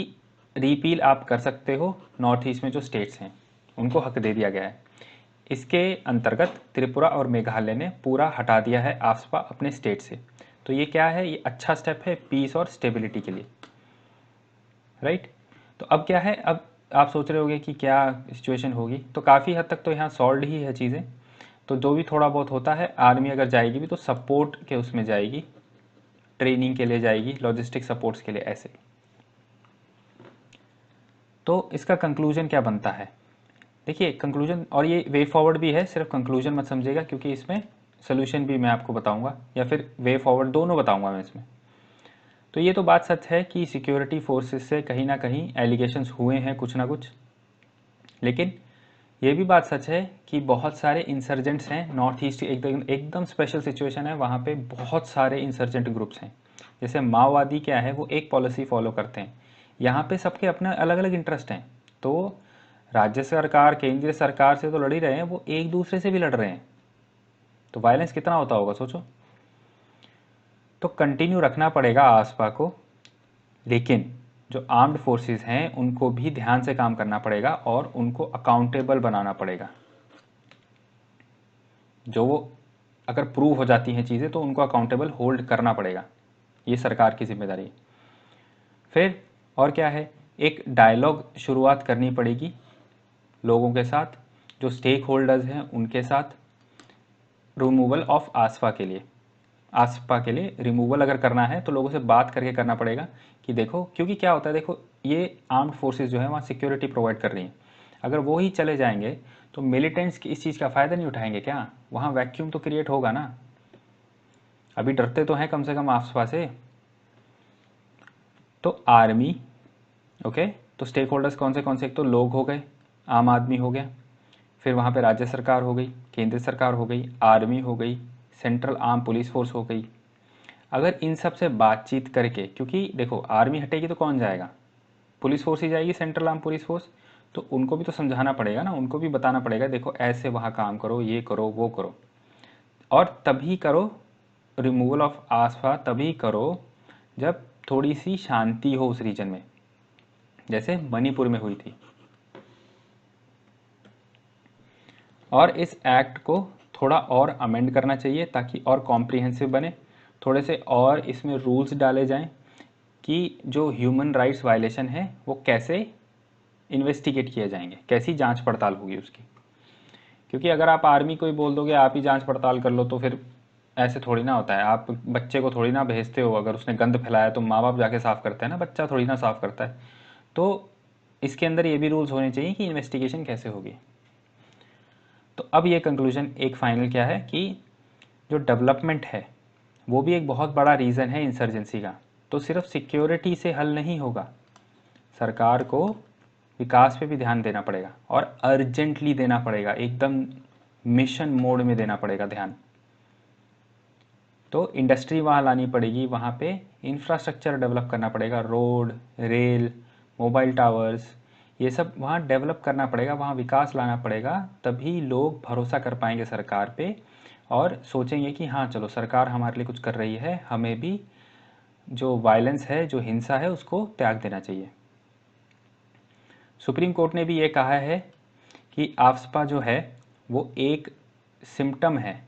रिपील आप कर सकते हो, नॉर्थ ईस्ट में जो स्टेट्स हैं उनको हक दे दिया गया है। इसके अंतर्गत त्रिपुरा और मेघालय ने पूरा हटा दिया है आफ्सपा अपने स्टेट से। तो ये क्या है, ये अच्छा स्टेप है पीस और स्टेबिलिटी के लिए, राइट। तो अब क्या है, अब आप सोच रहे होंगे कि क्या सिचुएशन होगी, तो काफ़ी हद तक तो यहाँ सॉल्व ही है चीज़ें। तो जो भी थोड़ा बहुत होता है, आर्मी अगर जाएगी भी तो सपोर्ट के उसमें जाएगी, ट्रेनिंग के लिए जाएगी, लॉजिस्टिक सपोर्ट्स के लिए, ऐसे। तो इसका कंक्लूजन क्या बनता है? देखिए कंक्लूजन, और ये वे फॉरवर्ड भी है, सिर्फ कंक्लूजन मत समझिएगा, क्योंकि इसमें सोल्यूशन भी मैं आपको बताऊंगा, या फिर वे फॉरवर्ड दोनों बताऊंगा मैं इसमें। तो ये तो बात सच है कि सिक्योरिटी फोर्सेस से कहीं ना कहीं एलिगेशंस हुए हैं कुछ ना कुछ, लेकिन ये भी बात सच है कि बहुत सारे इंसर्जेंट्स हैं नॉर्थ ईस्ट, एकदम एकदम स्पेशल सिचुएशन है वहाँ पे, बहुत सारे इंसर्जेंट ग्रुप्स हैं। जैसे माओवादी क्या है, वो एक पॉलिसी फॉलो करते हैं, यहाँ पे सबके अपने अलग अलग इंटरेस्ट हैं। तो राज्य सरकार केंद्रीय सरकार से तो लड़ ही रहे हैं, वो एक दूसरे से भी लड़ रहे हैं, तो वायलेंस कितना होता होगा सोचो। तो कंटिन्यू रखना पड़ेगा आसपा को, लेकिन जो आर्म्ड फोर्सेस हैं उनको भी ध्यान से काम करना पड़ेगा और उनको अकाउंटेबल बनाना पड़ेगा। जो वो अगर प्रूव हो जाती हैं चीज़ें तो उनको अकाउंटेबल होल्ड करना पड़ेगा, ये सरकार की जिम्मेदारी है। फिर और क्या है, एक डायलॉग शुरुआत करनी पड़ेगी लोगों के साथ, जो स्टेक होल्डर्स हैं उनके साथ, रिमूवल ऑफ आसपा के लिए। आसपा के लिए रिमूवल अगर करना है तो लोगों से बात करके करना पड़ेगा कि देखो, क्योंकि क्या होता है, देखो ये आर्म्ड फोर्सेस जो है वहाँ सिक्योरिटी प्रोवाइड कर रही हैं, अगर वो ही चले जाएंगे तो मिलिटेंट्स की इस चीज़ का फ़ायदा नहीं उठाएंगे क्या? वहाँ वैक्यूम तो क्रिएट होगा ना। अभी डरते तो हैं कम से कम आसपा से। तो आर्मी, ओके, तो स्टेक होल्डर्स कौन से, एक तो लोग हो गए, आम आदमी हो गया, फिर वहाँ पे राज्य सरकार हो गई, केंद्र सरकार हो गई, आर्मी हो गई, सेंट्रल आर्म पुलिस फोर्स हो गई। अगर इन सब से बातचीत करके, क्योंकि देखो आर्मी हटेगी तो कौन जाएगा, पुलिस फोर्स ही जाएगी, सेंट्रल आर्म पुलिस फोर्स, तो उनको भी तो समझाना पड़ेगा ना, उनको भी बताना पड़ेगा देखो ऐसे वहाँ काम करो, ये करो वो करो, और तभी करो रिमूवल ऑफ आसपा तभी करो जब थोड़ी सी शांति हो उस रीजन में, जैसे मणिपुर में हुई थी। और इस एक्ट को थोड़ा और अमेंड करना चाहिए ताकि और कॉम्प्रिहेंसिव बने, थोड़े से और इसमें रूल्स डाले जाएं कि जो ह्यूमन राइट्स वायलेशन है वो कैसे इन्वेस्टिगेट किए जाएंगे, कैसी जांच पड़ताल होगी उसकी। क्योंकि अगर आप आर्मी को ही बोल दोगे आप ही जांच पड़ताल कर लो तो फिर ऐसे थोड़ी ना होता है। आप बच्चे को थोड़ी ना भेजते हो, अगर उसने गंद फैलाया तो माँ बाप जाके साफ़ करते हैं ना, बच्चा थोड़ी ना साफ़ करता है। तो इसके अंदर ये भी रूल्स होने चाहिए कि इन्वेस्टिगेशन कैसे होगी। तो अब ये कंक्लूजन एक फाइनल क्या है कि जो डेवलपमेंट है वो भी एक बहुत बड़ा रीज़न है इंसर्जेंसी का। तो सिर्फ सिक्योरिटी से हल नहीं होगा, सरकार को विकास पे भी ध्यान देना पड़ेगा और अर्जेंटली देना पड़ेगा, एकदम मिशन मोड में देना पड़ेगा ध्यान। तो इंडस्ट्री वहाँ लानी पड़ेगी, वहाँ पे इंफ्रास्ट्रक्चर डेवलप करना पड़ेगा, रोड, रेल, मोबाइल टावर्स, ये सब वहाँ डेवलप करना पड़ेगा, वहाँ विकास लाना पड़ेगा। तभी लोग भरोसा कर पाएंगे सरकार पे और सोचेंगे कि हाँ चलो सरकार हमारे लिए कुछ कर रही है, हमें भी जो वायलेंस है, जो हिंसा है, उसको त्याग देना चाहिए। सुप्रीम कोर्ट ने भी ये कहा है कि आफ्स्पा जो है वो एक सिम्टम है,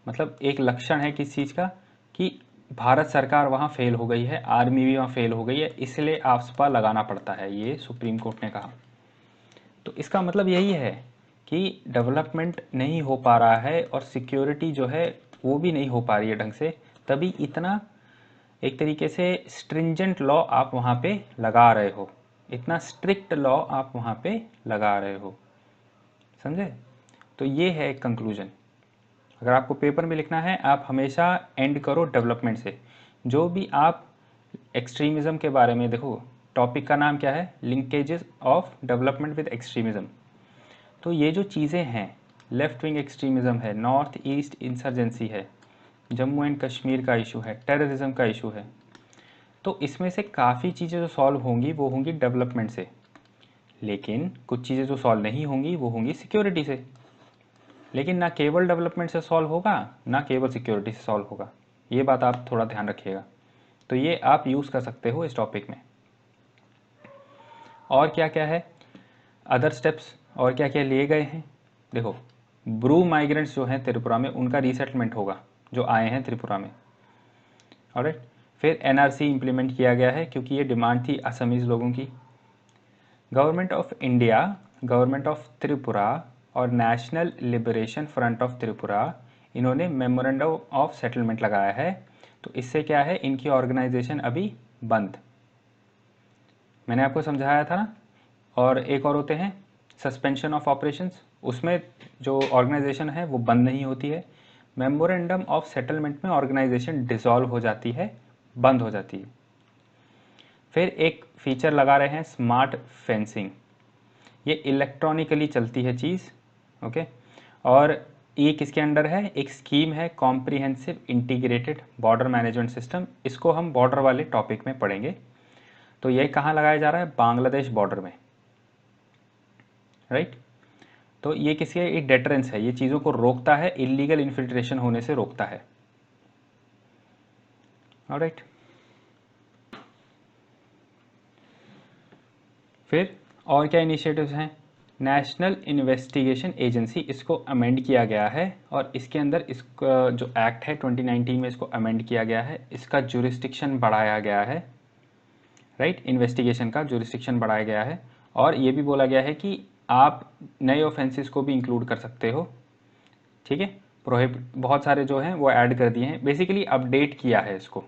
मतलब एक लक्षण है किस चीज़ का, कि भारत सरकार वहाँ फेल हो गई है, आर्मी भी वहाँ फेल हो गई है, इसलिए आफ्स्पा लगाना पड़ता है, ये सुप्रीम कोर्ट ने कहा। तो इसका मतलब यही है कि डेवलपमेंट नहीं हो पा रहा है और सिक्योरिटी जो है वो भी नहीं हो पा रही है ढंग से, तभी इतना एक तरीके से स्ट्रिंजेंट लॉ आप वहाँ पे लगा रहे हो, इतना स्ट्रिक्ट लॉ आप वहाँ पे लगा रहे हो, समझे। तो ये है एक कंक्लूजन। अगर आपको पेपर में लिखना है आप हमेशा एंड करो डेवलपमेंट से। जो भी आप एक्सट्रीमिज़म के बारे में देखो, टॉपिक का नाम क्या है, linkages of development with extremism. तो ये जो चीज़ें हैं, लेफ्ट विंग एक्सट्रीमिज़म है, नॉर्थ ईस्ट इंसर्जेंसी है, जम्मू एंड कश्मीर का इशू है, टेररिज्म का इशू है, तो इसमें से काफ़ी चीज़ें जो सॉल्व होंगी वो होंगी डेवलपमेंट से, लेकिन कुछ चीज़ें जो सॉल्व नहीं होंगी वो होंगी सिक्योरिटी से। लेकिन ना केवल डेवलपमेंट से सॉल्व होगा, ना केवल सिक्योरिटी से सॉल्व होगा, ये बात आप थोड़ा ध्यान रखिएगा। तो ये आप यूज़ कर सकते हो इस टॉपिक में। और क्या क्या है अदर स्टेप्स, और क्या क्या लिए गए हैं, देखो ब्रू माइग्रेंट्स जो हैं त्रिपुरा में उनका रीसेटलमेंट होगा, जो आए हैं त्रिपुरा में। ऑलराइट, फिर एनआरसी इम्प्लीमेंट किया गया है क्योंकि ये डिमांड थी असमीज़ लोगों की। Government of India, government of Tripura और national liberation front of Tripura, इन्होंने मेमोरेंडम ऑफ सेटलमेंट लगाया है। तो इससे क्या है, इनकी ऑर्गेनाइजेशन अभी बंद, मैंने आपको समझाया था ना। और एक और होते हैं सस्पेंशन ऑफ ऑपरेशंस, उसमें जो ऑर्गेनाइजेशन है वो बंद नहीं होती है। मेमोरेंडम ऑफ सेटलमेंट में ऑर्गेनाइजेशन डिसॉल्व हो जाती है, बंद हो जाती है। फिर एक फीचर लगा रहे हैं स्मार्ट फेंसिंग, ये इलेक्ट्रॉनिकली चलती है चीज़, ओके। और ये किसके अंडर है, एक स्कीम है comprehensive integrated border management system, इसको हम बॉर्डर वाले टॉपिक में पढ़ेंगे। तो ये कहाँ लगाया जा रहा है, बांग्लादेश बॉर्डर में, राइट। तो ये किसी एक डेटरेंस है, ये चीज़ों को रोकता है, इलीगल इन्फिल्ट्रेशन होने से रोकता है, ऑलराइट। फिर और क्या इनिशिएटिव्स हैं, नेशनल इन्वेस्टिगेशन एजेंसी, इसको अमेंड किया गया है और इसके अंदर इसका जो एक्ट है 2019 में इसको अमेंड किया गया है, इसका जुरिस्डिक्शन बढ़ाया गया है, राइट। इन्वेस्टिगेशन का जुरिस्डिक्शन बढ़ाया गया है और ये भी बोला गया है कि आप नए ऑफेंसेस को भी इंक्लूड कर सकते हो, ठीक है। प्रोहिबिट बहुत सारे जो हैं वो ऐड कर दिए हैं, बेसिकली अपडेट किया है इसको,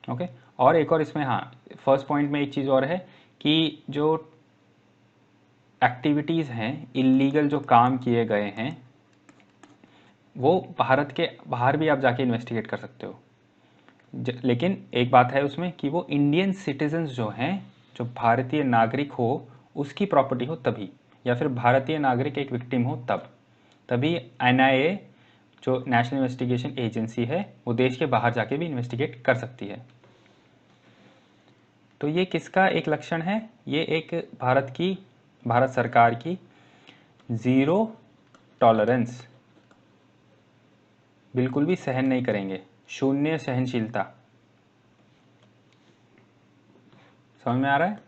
ओके। और एक और इसमें, हाँ फर्स्ट पॉइंट में एक चीज़ और है कि जो एक्टिविटीज़ हैं, इलीगल जो काम किए गए हैं, वो भारत के बाहर भी आप जाके इन्वेस्टिगेट कर सकते हो। लेकिन एक बात है उसमें कि वो इंडियन सिटीजन्स जो हैं, जो भारतीय नागरिक हो, उसकी प्रॉपर्टी हो तभी, या फिर भारतीय नागरिक एक विक्टिम हो तभी एनआईए जो नेशनल इन्वेस्टिगेशन एजेंसी है वो देश के बाहर जाके भी इन्वेस्टिगेट कर सकती है। तो ये किसका एक लक्षण है, ये एक भारत सरकार की ज़ीरो टॉलरेंस बिल्कुल भी सहन नहीं करेंगे, शून्य सहनशीलता। समझ में आ रहा है?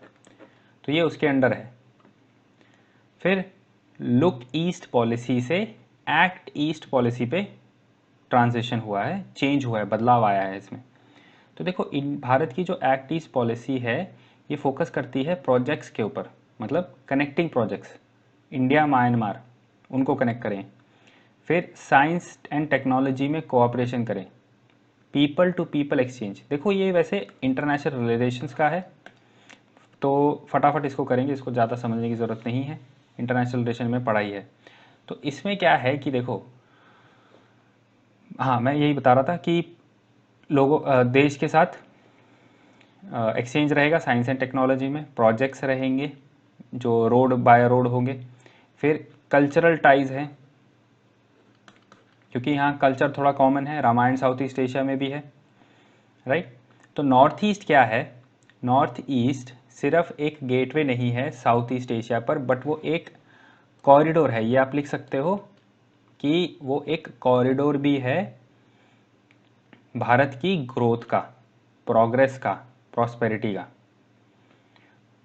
तो ये उसके अंडर है। फिर लुक ईस्ट पॉलिसी से एक्ट ईस्ट पॉलिसी पे ट्रांजिशन हुआ है, चेंज हुआ है, बदलाव आया है इसमें। तो देखो इन भारत की जो एक्ट ईस्ट पॉलिसी है ये फोकस करती है प्रोजेक्ट्स के ऊपर, मतलब कनेक्टिंग प्रोजेक्ट्स, इंडिया म्यांमार उनको कनेक्ट करें। फिर साइंस एंड टेक्नोलॉजी में कोऑपरेशन करें, पीपल टू पीपल एक्सचेंज। देखो ये वैसे इंटरनेशनल रिलेशंस का है, तो फटाफट इसको करेंगे, इसको ज़्यादा समझने की ज़रूरत नहीं है, इंटरनेशनल रिलेशन में पढ़ाई है। तो इसमें क्या है कि देखो, हाँ मैं यही बता रहा था कि लोगों देश के साथ एक्सचेंज रहेगा साइंस एंड टेक्नोलॉजी में, प्रोजेक्ट्स रहेंगे जो रोड बाय रोड होंगे। फिर कल्चरल टाइज हैं, क्योंकि यहाँ कल्चर थोड़ा कॉमन है, रामायण साउथ ईस्ट एशिया में भी है, राइट। तो नॉर्थ ईस्ट क्या है, नॉर्थ ईस्ट सिर्फ एक गेटवे नहीं है साउथ ईस्ट एशिया पर, बट वो एक कॉरिडोर है। ये आप लिख सकते हो कि वो एक कॉरिडोर भी है भारत की ग्रोथ का, प्रोग्रेस का, प्रॉस्पेरिटी का।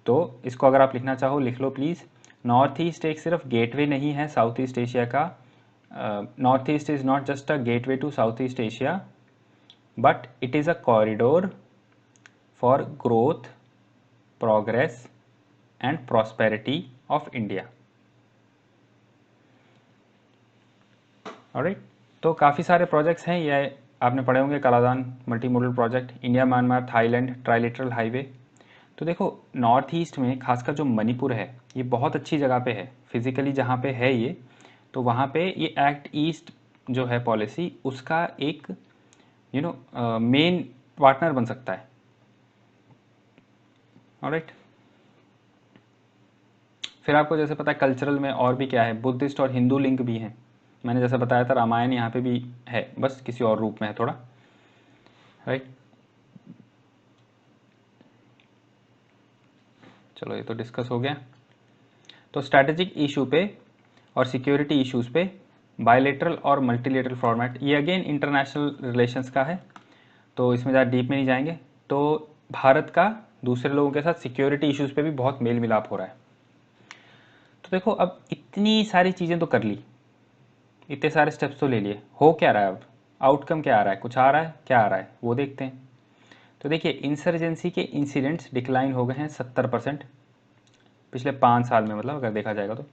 तो इसको अगर आप लिखना चाहो लिख लो प्लीज़। नॉर्थ ईस्ट एक सिर्फ गेटवे नहीं है साउथ ईस्ट एशिया का, North East is not just a gateway to South East Asia, but it is a corridor for growth, progress and prosperity of India. Alright, तो काफ़ी सारे प्रोजेक्ट्स हैं, ये आपने पढ़े होंगे, Kaladan multi modal project, India Myanmar Thailand trilateral highway. तो देखो नॉर्थ ईस्ट में खासकर जो मणिपुर है ये बहुत अच्छी जगह पे है, फिजिकली जहाँ पे है ये, तो वहाँ पे ये एक्ट ईस्ट जो है पॉलिसी उसका एक मेन पार्टनर बन सकता है। ऑलराइट, फिर आपको जैसे पता है कल्चरल में और भी क्या है, बुद्धिस्ट और हिंदू लिंक भी हैं। मैंने जैसे बताया था रामायण यहाँ पे भी है, बस किसी और रूप में है थोड़ा, राइट। चलो ये तो डिस्कस हो गया। तो स्ट्रैटेजिक इशू पे और सिक्योरिटी इश्यूज पे बायलेटरल और मल्टीलेटरल फॉर्मेट, ये अगेन इंटरनेशनल रिलेशंस का है, तो इसमें ज़्यादा डीप में नहीं जाएंगे। तो भारत का दूसरे लोगों के साथ सिक्योरिटी इश्यूज पे भी बहुत मेल मिलाप हो रहा है। तो देखो अब इतनी सारी चीज़ें तो कर ली, इतने सारे स्टेप्स तो ले लिए, हो क्या रहा है अब, आउटकम क्या आ रहा है, कुछ आ रहा है, क्या आ रहा है वो देखते हैं। तो देखिए इंसर्जेंसी के इंसिडेंट्स डिक्लाइन हो गए हैं 70% पिछले 5 साल में, मतलब अगर देखा जाएगा तो।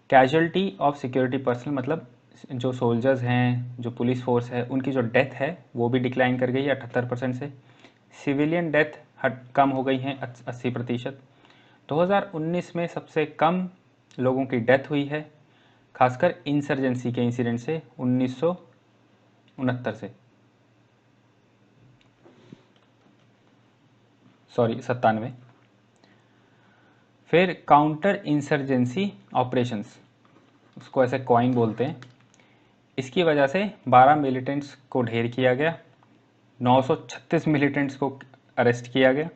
कैजुअलिटी ऑफ सिक्योरिटी पर्सनल, मतलब जो सोल्जर्स हैं, जो पुलिस फोर्स है, उनकी जो डेथ है वो भी डिक्लाइन कर गई है 78% से। सिविलियन डेथ कम हो गई हैं 80%। 2019 में सबसे कम लोगों की डेथ हुई है खासकर इंसर्जेंसी के इंसिडेंट से 1969 से, सॉरी 97। फिर काउंटर इंसर्जेंसी ऑपरेशंस, उसको ऐसे कॉइन बोलते हैं, इसकी वजह से 12 मिलिटेंट्स को ढेर किया गया, 936 मिलिटेंट्स को अरेस्ट किया गया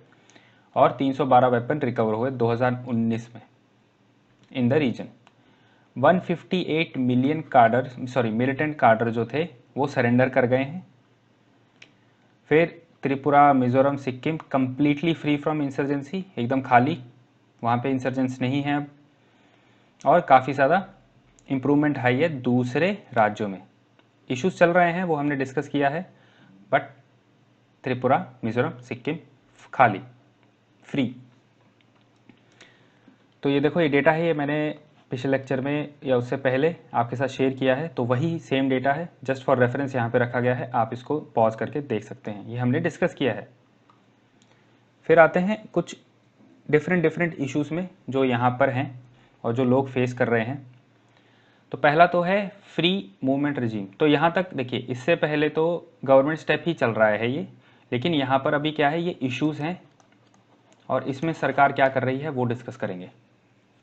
और 312 वेपन रिकवर हुए 2019 में इन द रीजन। 158 मिलियन कार्डर मिलिटेंट कार्डर जो थे वो सरेंडर कर गए हैं। फिर Tripura Mizoram Sikkim completely free from insurgency, एकदम खाली, वहाँ पे इंसर्जेंस नहीं है अब। और काफ़ी ज़्यादा इम्प्रूवमेंट आई है दूसरे राज्यों में। इश्यूज चल रहे हैं वो हमने डिस्कस किया है, बट त्रिपुरा मिजोरम सिक्किम खाली, फ्री। तो ये देखो ये डेटा है, ये मैंने पिछले लेक्चर में या उससे पहले आपके साथ शेयर किया है, तो वही सेम डेटा है, जस्ट फॉर रेफरेंस यहाँ पे रखा गया है, आप इसको पॉज करके देख सकते हैं, ये हमने डिस्कस किया है। फिर आते हैं कुछ डिफरेंट इश्यूज में जो यहाँ पर हैं और जो लोग फेस कर रहे हैं। तो पहला तो है फ्री मूवमेंट रिजीम। तो यहाँ तक देखिए इससे पहले तो गवर्नमेंट स्टेप ही चल रहा है ये, लेकिन यहाँ पर अभी क्या है, ये इश्यूज हैं और इसमें सरकार क्या कर रही है वो डिस्कस करेंगे।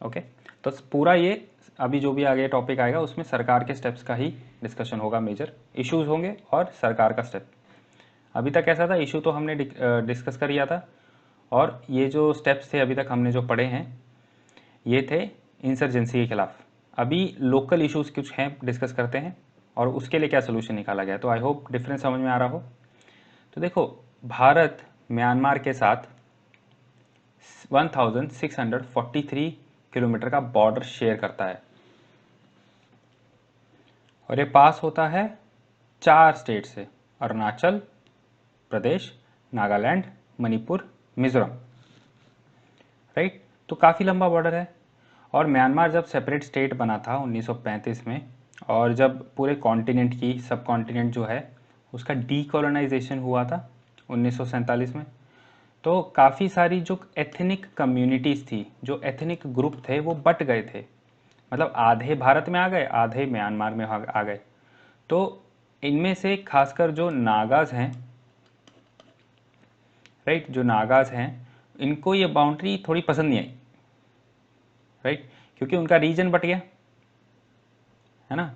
ओके, तो पूरा ये अभी जो भी आगे टॉपिक आएगा उसमें सरकार के स्टेप्स का ही डिस्कशन होगा, मेजर इश्यूज होंगे और सरकार का स्टेप। अभी तक कैसा था, इशू तो हमने डिस्कस कर लिया था, और ये जो स्टेप्स थे अभी तक हमने जो पढ़े हैं ये थे इंसर्जेंसी के खिलाफ। अभी लोकल इश्यूज कुछ हैं, डिस्कस करते हैं। और उसके लिए क्या सोल्यूशन निकाला गया। तो आई होप डिफरेंस समझ में आ रहा हो। तो देखो, भारत म्यांमार के साथ 1643 किलोमीटर का बॉर्डर शेयर करता है और ये पास होता है 4 स्टेट से, अरुणाचल प्रदेश, नागालैंड, मणिपुर, मिजोरम, राइट। तो काफ़ी लंबा बॉर्डर है। और म्यांमार जब सेपरेट स्टेट बना था 1935 में, और जब पूरे कॉन्टिनेंट की सब कॉन्टिनेंट जो है उसका डीकोलोनाइजेशन हुआ था 1947 में, तो काफ़ी सारी जो एथनिक कम्युनिटीज़ थी, जो एथनिक ग्रुप थे, वो बट गए थे। मतलब आधे भारत में आ गए, आधे म्यांमार में आ गए। तो इनमें से खासकर जो नागाज हैं, राइट, जो नागाज हैं, इनको ये बाउंड्री थोड़ी पसंद नहीं आई, राइट, क्योंकि उनका रीजन बट गया, है ना।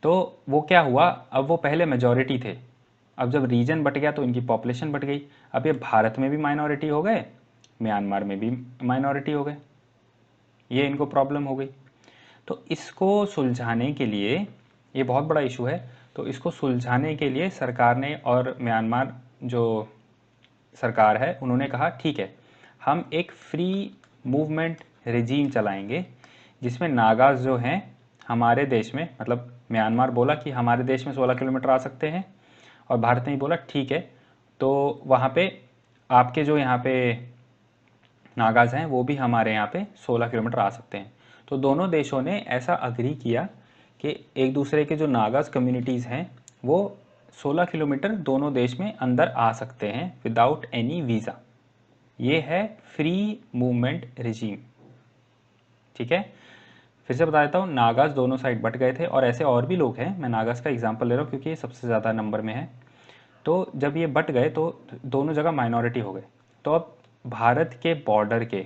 तो वो क्या हुआ, अब वो पहले मेजॉरिटी थे, अब जब रीजन बट गया तो इनकी पॉपुलेशन बट गई। अब ये भारत में भी माइनॉरिटी हो गए, म्यांमार में भी माइनॉरिटी हो गए, ये इनको प्रॉब्लम हो गई। तो इसको सुलझाने के लिए, ये बहुत बड़ा इशू है, तो इसको सुलझाने के लिए सरकार ने और म्यांमार जो सरकार है उन्होंने कहा ठीक है, हम एक फ्री मूवमेंट रिजीम चलाएंगे जिसमें नागाज जो हैं हमारे देश में, मतलब म्यांमार बोला कि हमारे देश में 16 किलोमीटर आ सकते हैं, और भारत ने बोला ठीक है, तो वहाँ पे आपके जो यहाँ पे नागाज हैं वो भी हमारे यहाँ पे 16 किलोमीटर आ सकते हैं। तो दोनों देशों ने ऐसा अग्री किया कि एक दूसरे के जो नागाज कम्युनिटीज़ हैं वो 16 किलोमीटर दोनों देश में अंदर आ सकते हैं विदाउट एनी वीज़ा। ये है फ्री मूवमेंट रिजीम, ठीक है। फिर से बता देता हूँ, नागाज दोनों साइड बट गए थे, और ऐसे और भी लोग हैं, मैं नागाज का एग्जांपल ले रहा हूँ क्योंकि ये सबसे ज़्यादा नंबर में है। तो जब ये बट गए तो दोनों जगह माइनॉरिटी हो गए। तो अब भारत के बॉर्डर के,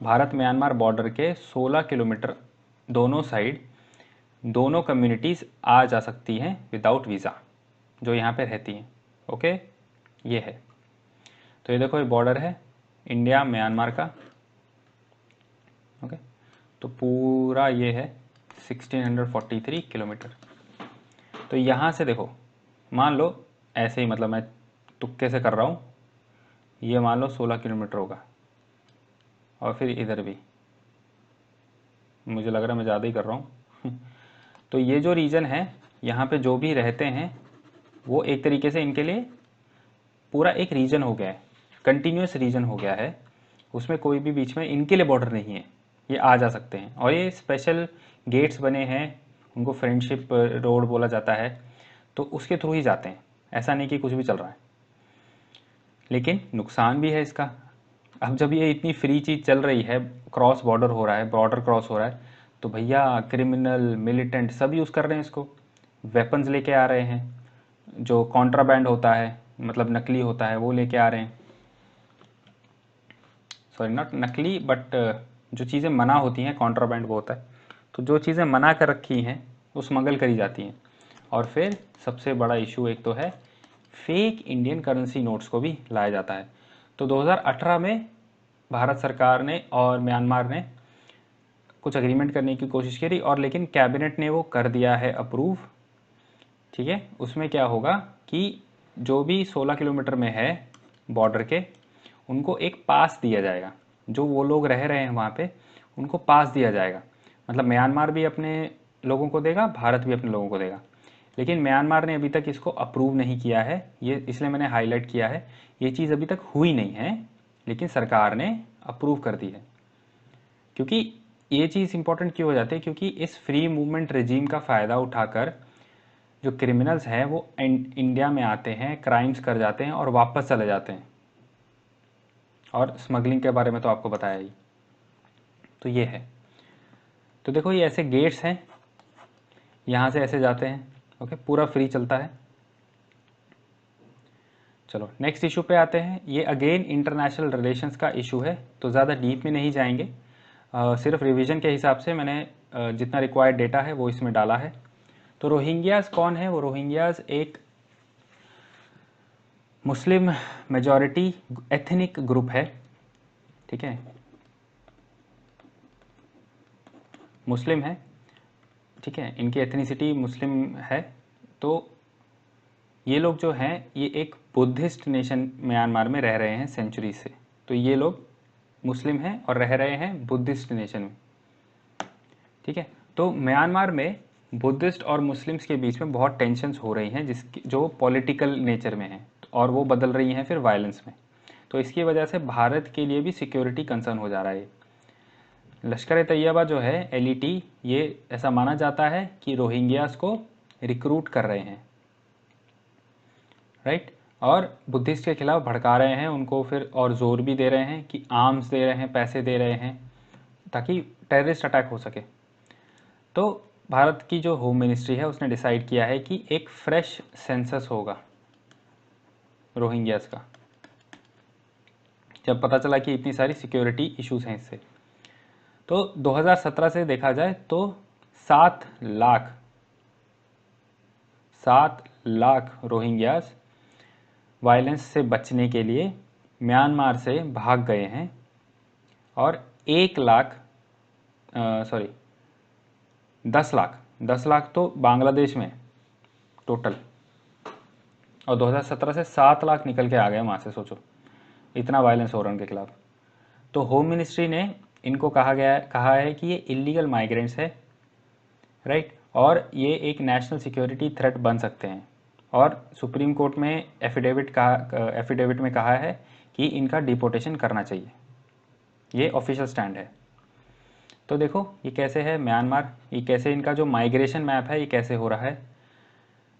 भारत म्यांमार बॉर्डर के 16 किलोमीटर दोनों साइड दोनों कम्युनिटीज़ आ जा सकती हैं विदाउट वीज़ा, जो यहाँ पे रहती हैं। ओके, ये है। तो ये देखो, ये बॉर्डर है इंडिया म्यांमार का। ओके, तो पूरा ये है 1643 किलोमीटर। तो यहाँ से देखो, मान लो ऐसे ही, मतलब मैं तुक्के से कर रहा हूँ, ये मान लो 16 किलोमीटर होगा, और फिर इधर भी मुझे लग रहा है मैं ज़्यादा ही कर रहा हूँ तो ये जो रीजन है यहाँ पे जो भी रहते हैं वो एक तरीके से इनके लिए पूरा एक रीजन हो गया है, कंटिन्यूस रीजन हो गया है, उसमें कोई भी बीच में इनके लिए बॉर्डर नहीं है, ये आ जा सकते हैं। और ये स्पेशल गेट्स बने हैं, उनको फ्रेंडशिप रोड बोला जाता है, तो उसके थ्रू ही जाते हैं, ऐसा नहीं कि कुछ भी चल रहा है। लेकिन नुकसान भी है इसका। अब जब ये इतनी फ्री चीज़ चल रही है, क्रॉस बॉर्डर हो रहा है, बॉर्डर क्रॉस हो रहा है, तो भैया क्रिमिनल मिलिटेंट सब यूज़ कर रहे हैं इसको, वेपन्स लेके आ रहे हैं, जो कॉन्ट्राबैंड होता है, मतलब नकली होता है, वो लेके आ रहे हैं। सॉरी, नॉट नकली, बट जो चीज़ें मना होती हैं, कॉन्ट्राबैंड वो होता है। तो जो चीज़ें मना कर रखी हैं वो स्मगल करी जाती हैं। और फिर सबसे बड़ा इशू एक तो है, फेक इंडियन करेंसी नोट्स को भी लाया जाता है। तो 2018 में भारत सरकार ने और म्यांमार ने कुछ एग्रीमेंट करने की कोशिश करी, और लेकिन कैबिनेट ने वो कर दिया है अप्रूव, ठीक है। उसमें क्या होगा कि जो भी 16 किलोमीटर में है बॉर्डर के, उनको एक पास दिया जाएगा, जो वो लोग रह रहे हैं वहाँ पे उनको पास दिया जाएगा। मतलब म्यांमार भी अपने लोगों को देगा, भारत भी अपने लोगों को देगा। लेकिन म्यांमार ने अभी तक इसको अप्रूव नहीं किया है, ये इसलिए मैंने हाईलाइट किया है, ये चीज़ अभी तक हुई नहीं है, लेकिन सरकार ने अप्रूव कर दी है। क्योंकि ये चीज़ इंपॉर्टेंट क्यों हो जाती है, क्योंकि इस फ्री मूवमेंट रिजीम का फ़ायदा उठाकर जो क्रिमिनल्स हैं वो इंडिया में आते हैं, क्राइम्स कर जाते हैं और वापस चले जाते हैं। और स्मगलिंग के बारे में तो आपको बताया ही। तो ये है। तो देखो, ये ऐसे गेट्स हैं, यहाँ से ऐसे जाते हैं। ओके, पूरा फ्री चलता है। चलो नेक्स्ट इशू पे आते हैं। ये अगेन इंटरनेशनल रिलेशंस का इशू है, तो ज़्यादा डीप में नहीं जाएंगे, सिर्फ रिवीजन के हिसाब से मैंने जितना रिक्वायर्ड डेटा है वो इसमें डाला है। तो रोहिंग्यास कौन है? वो रोहिंग्यास एक मुस्लिम मेजॉरिटी एथनिक ग्रुप है, ठीक है, मुस्लिम है, ठीक है, इनकी एथनिसिटी मुस्लिम है। तो ये लोग जो हैं ये एक बुद्धिस्ट नेशन म्यांमार में रह रहे हैं सेंचुरी से। तो ये लोग मुस्लिम हैं और रह रहे हैं बुद्धिस्ट नेशन में। ठीक है, तो म्यांमार में बुद्धिस्ट और मुस्लिम्स के बीच में बहुत टेंशन्स हो रही हैं जिसकी जो पॉलिटिकल नेचर में हैं, और वो बदल रही हैं फिर वायलेंस में। तो इसकी वजह से भारत के लिए भी सिक्योरिटी कंसर्न हो जा रहा है। लश्कर तैयबा जो है एलईटी, ये ऐसा माना जाता है कि रोहिंग्यास को रिक्रूट कर रहे हैं, राइट, और बुद्धिस्ट के खिलाफ भड़का रहे हैं उनको, फिर और जोर भी दे रहे हैं कि आर्म्स दे रहे हैं, पैसे दे रहे हैं ताकि टेररिस्ट अटैक हो सके। तो भारत की जो होम मिनिस्ट्री है उसने डिसाइड किया है कि एक फ्रेश सेंसस होगा रोहिंग्यास का, जब पता चला कि इतनी सारी सिक्योरिटी इश्यूज हैं इससे। तो 2017 से देखा जाए तो 7 लाख रोहिंग्यास वायलेंस से बचने के लिए म्यांमार से भाग गए हैं, और 10 लाख तो बांग्लादेश में टोटल, और 2017 से 7 लाख निकल के आ गए वहाँ से। सोचो इतना वायलेंस हो रहा है उनके खिलाफ। तो होम मिनिस्ट्री ने इनको कहा है कि ये इलीगल माइग्रेंट्स है, राइट, और ये एक नेशनल सिक्योरिटी थ्रेट बन सकते हैं। और सुप्रीम कोर्ट में एफिडेविट में कहा है कि इनका डिपोर्टेशन करना चाहिए। ये ऑफिशियल स्टैंड है। तो देखो ये कैसे है म्यांमार, ये कैसे इनका जो माइग्रेशन मैप है ये कैसे हो रहा है।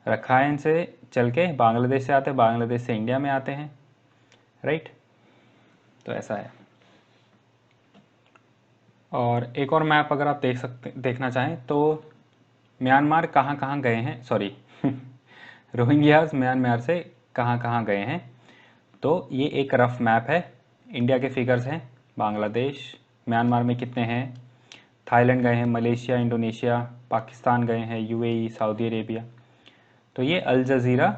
रखाइन से चल के बांग्लादेश से आते हैं, बांग्लादेश से इंडिया में आते हैं, राइट। तो ऐसा है। और एक और मैप अगर आप देखना चाहें तो म्यांमार कहाँ कहाँ गए हैं, सॉरी रोहिंग्यास म्यांमार से कहाँ कहाँ गए हैं। तो ये एक रफ मैप है, इंडिया के फिगर्स हैं। बांग्लादेश, म्यांमार में कितने हैं, थाईलैंड गए हैं, मलेशिया, इंडोनेशिया, पाकिस्तान गए हैं, यूएई, सऊदी अरेबिया। तो ये अल जज़ीरा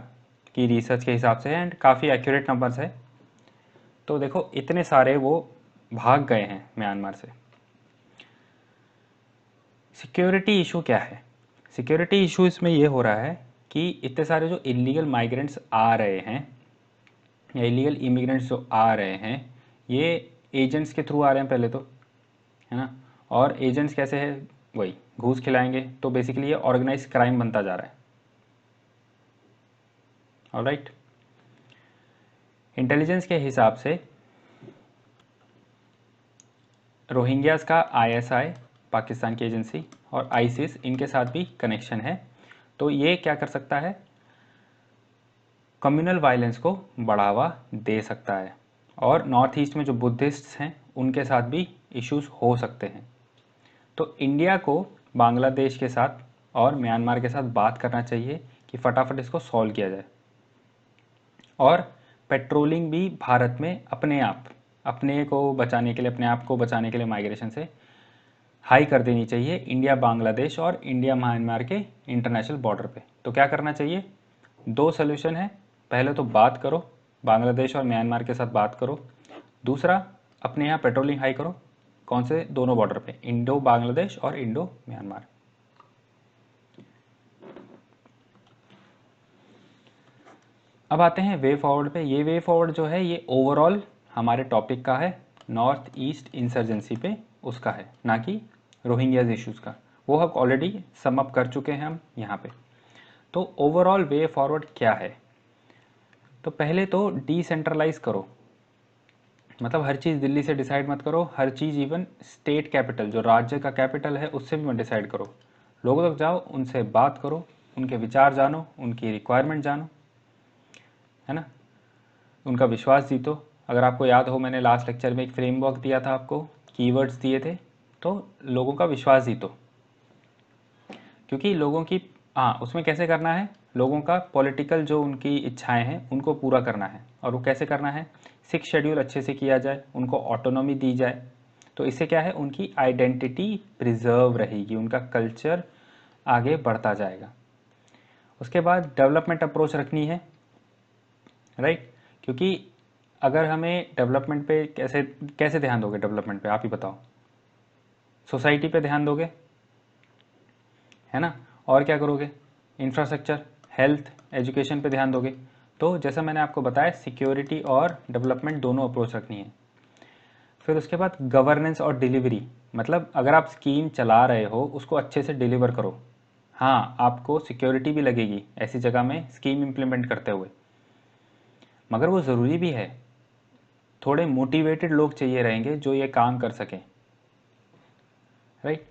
की रिसर्च के हिसाब से है एंड काफ़ी एक्यूरेट नंबर्स है। तो देखो इतने सारे वो भाग गए हैं म्यांमार से। सिक्योरिटी इशू क्या है? सिक्योरिटी इशू इसमें ये हो रहा है कि इतने सारे जो इलीगल माइग्रेंट्स आ रहे हैं या इलीगल इमिग्रेंट्स जो आ रहे हैं, ये एजेंट्स के थ्रू आ रहे हैं पहले तो, है ना। और एजेंट्स कैसे है, वही घूस खिलाएंगे। तो बेसिकली ये ऑर्गेनाइज क्राइम बनता जा रहा है। ऑलराइट, इंटेलिजेंस के हिसाब से रोहिंग्यास का आईएसआई, पाकिस्तान की एजेंसी, और आईसिस, इनके साथ भी कनेक्शन है। तो ये क्या कर सकता है, कम्युनल वायलेंस को बढ़ावा दे सकता है। और नॉर्थ ईस्ट में जो बुद्धिस्ट्स हैं उनके साथ भी इश्यूज हो सकते हैं। तो इंडिया को बांग्लादेश के साथ और म्यांमार के साथ बात करना चाहिए कि फटाफट इसको सॉल्व किया जाए। और पेट्रोलिंग भी भारत में अपने आप अपने को बचाने के लिए, अपने आप को बचाने के लिए माइग्रेशन से हाई कर देनी चाहिए इंडिया बांग्लादेश और इंडिया म्यांमार के इंटरनेशनल बॉर्डर पे। तो क्या करना चाहिए, 2 सोल्यूशन है। पहले तो बात करो, बांग्लादेश और म्यांमार के साथ बात करो। दूसरा, अपने यहाँ पेट्रोलिंग हाई करो। कौन से? दोनों बॉर्डर पे, इंडो बांग्लादेश और इंडो म्यांमार। अब आते हैं वे फॉरवर्ड पे। ये वे फॉरवर्ड जो है ये ओवरऑल हमारे टॉपिक का है, नॉर्थ ईस्ट इंसर्जेंसी पे उसका है, ना कि रोहिंग्याज इश्यूज का। वो हम ऑलरेडी सम अप कर चुके हैं हम यहाँ पे। तो ओवरऑल वे फॉरवर्ड क्या है? तो पहले तो डिसेंट्रलाइज करो, मतलब हर चीज़ दिल्ली से डिसाइड मत करो। हर चीज़ इवन स्टेट कैपिटल, जो राज्य का कैपिटल है, उससे भी मत डिसाइड करो। लोगों तक जाओ, उनसे बात करो, उनके विचार जानो, उनकी रिक्वायरमेंट जानो, है ना, उनका विश्वास जीतो। अगर आपको याद हो, मैंने लास्ट लेक्चर में एक फ्रेमवर्क दिया था आपको, कीवर्ड्स दिए थे। तो लोगों का विश्वास जीतो, क्योंकि लोगों की, हाँ, उसमें कैसे करना है, लोगों का पॉलिटिकल जो उनकी इच्छाएं हैं उनको पूरा करना है। और वो कैसे करना है, 6 शेड्यूल अच्छे से किया जाए, उनको ऑटोनॉमी दी जाए। तो इससे क्या है, उनकी आइडेंटिटी प्रिजर्व रहेगी, उनका कल्चर आगे बढ़ता जाएगा। उसके बाद डेवलपमेंट अप्रोच रखनी है, राइट। क्योंकि अगर हमें डेवलपमेंट पे कैसे कैसे ध्यान दोगे, डेवलपमेंट पे आप ही बताओ। सोसाइटी पे ध्यान दोगे, है ना। और क्या करोगे, इंफ्रास्ट्रक्चर, हेल्थ, एजुकेशन पे ध्यान दोगे। तो जैसा मैंने आपको बताया, सिक्योरिटी और डेवलपमेंट दोनों अप्रोच रखनी है। फिर उसके बाद गवर्नेंस और डिलीवरी, मतलब अगर आप स्कीम चला रहे हो उसको अच्छे से डिलीवर करो। हाँ, आपको सिक्योरिटी भी लगेगी ऐसी जगह में स्कीम इम्प्लीमेंट करते हुए, मगर वो ज़रूरी भी है। थोड़े मोटिवेटेड लोग चाहिए रहेंगे जो ये काम कर सकें, राइट।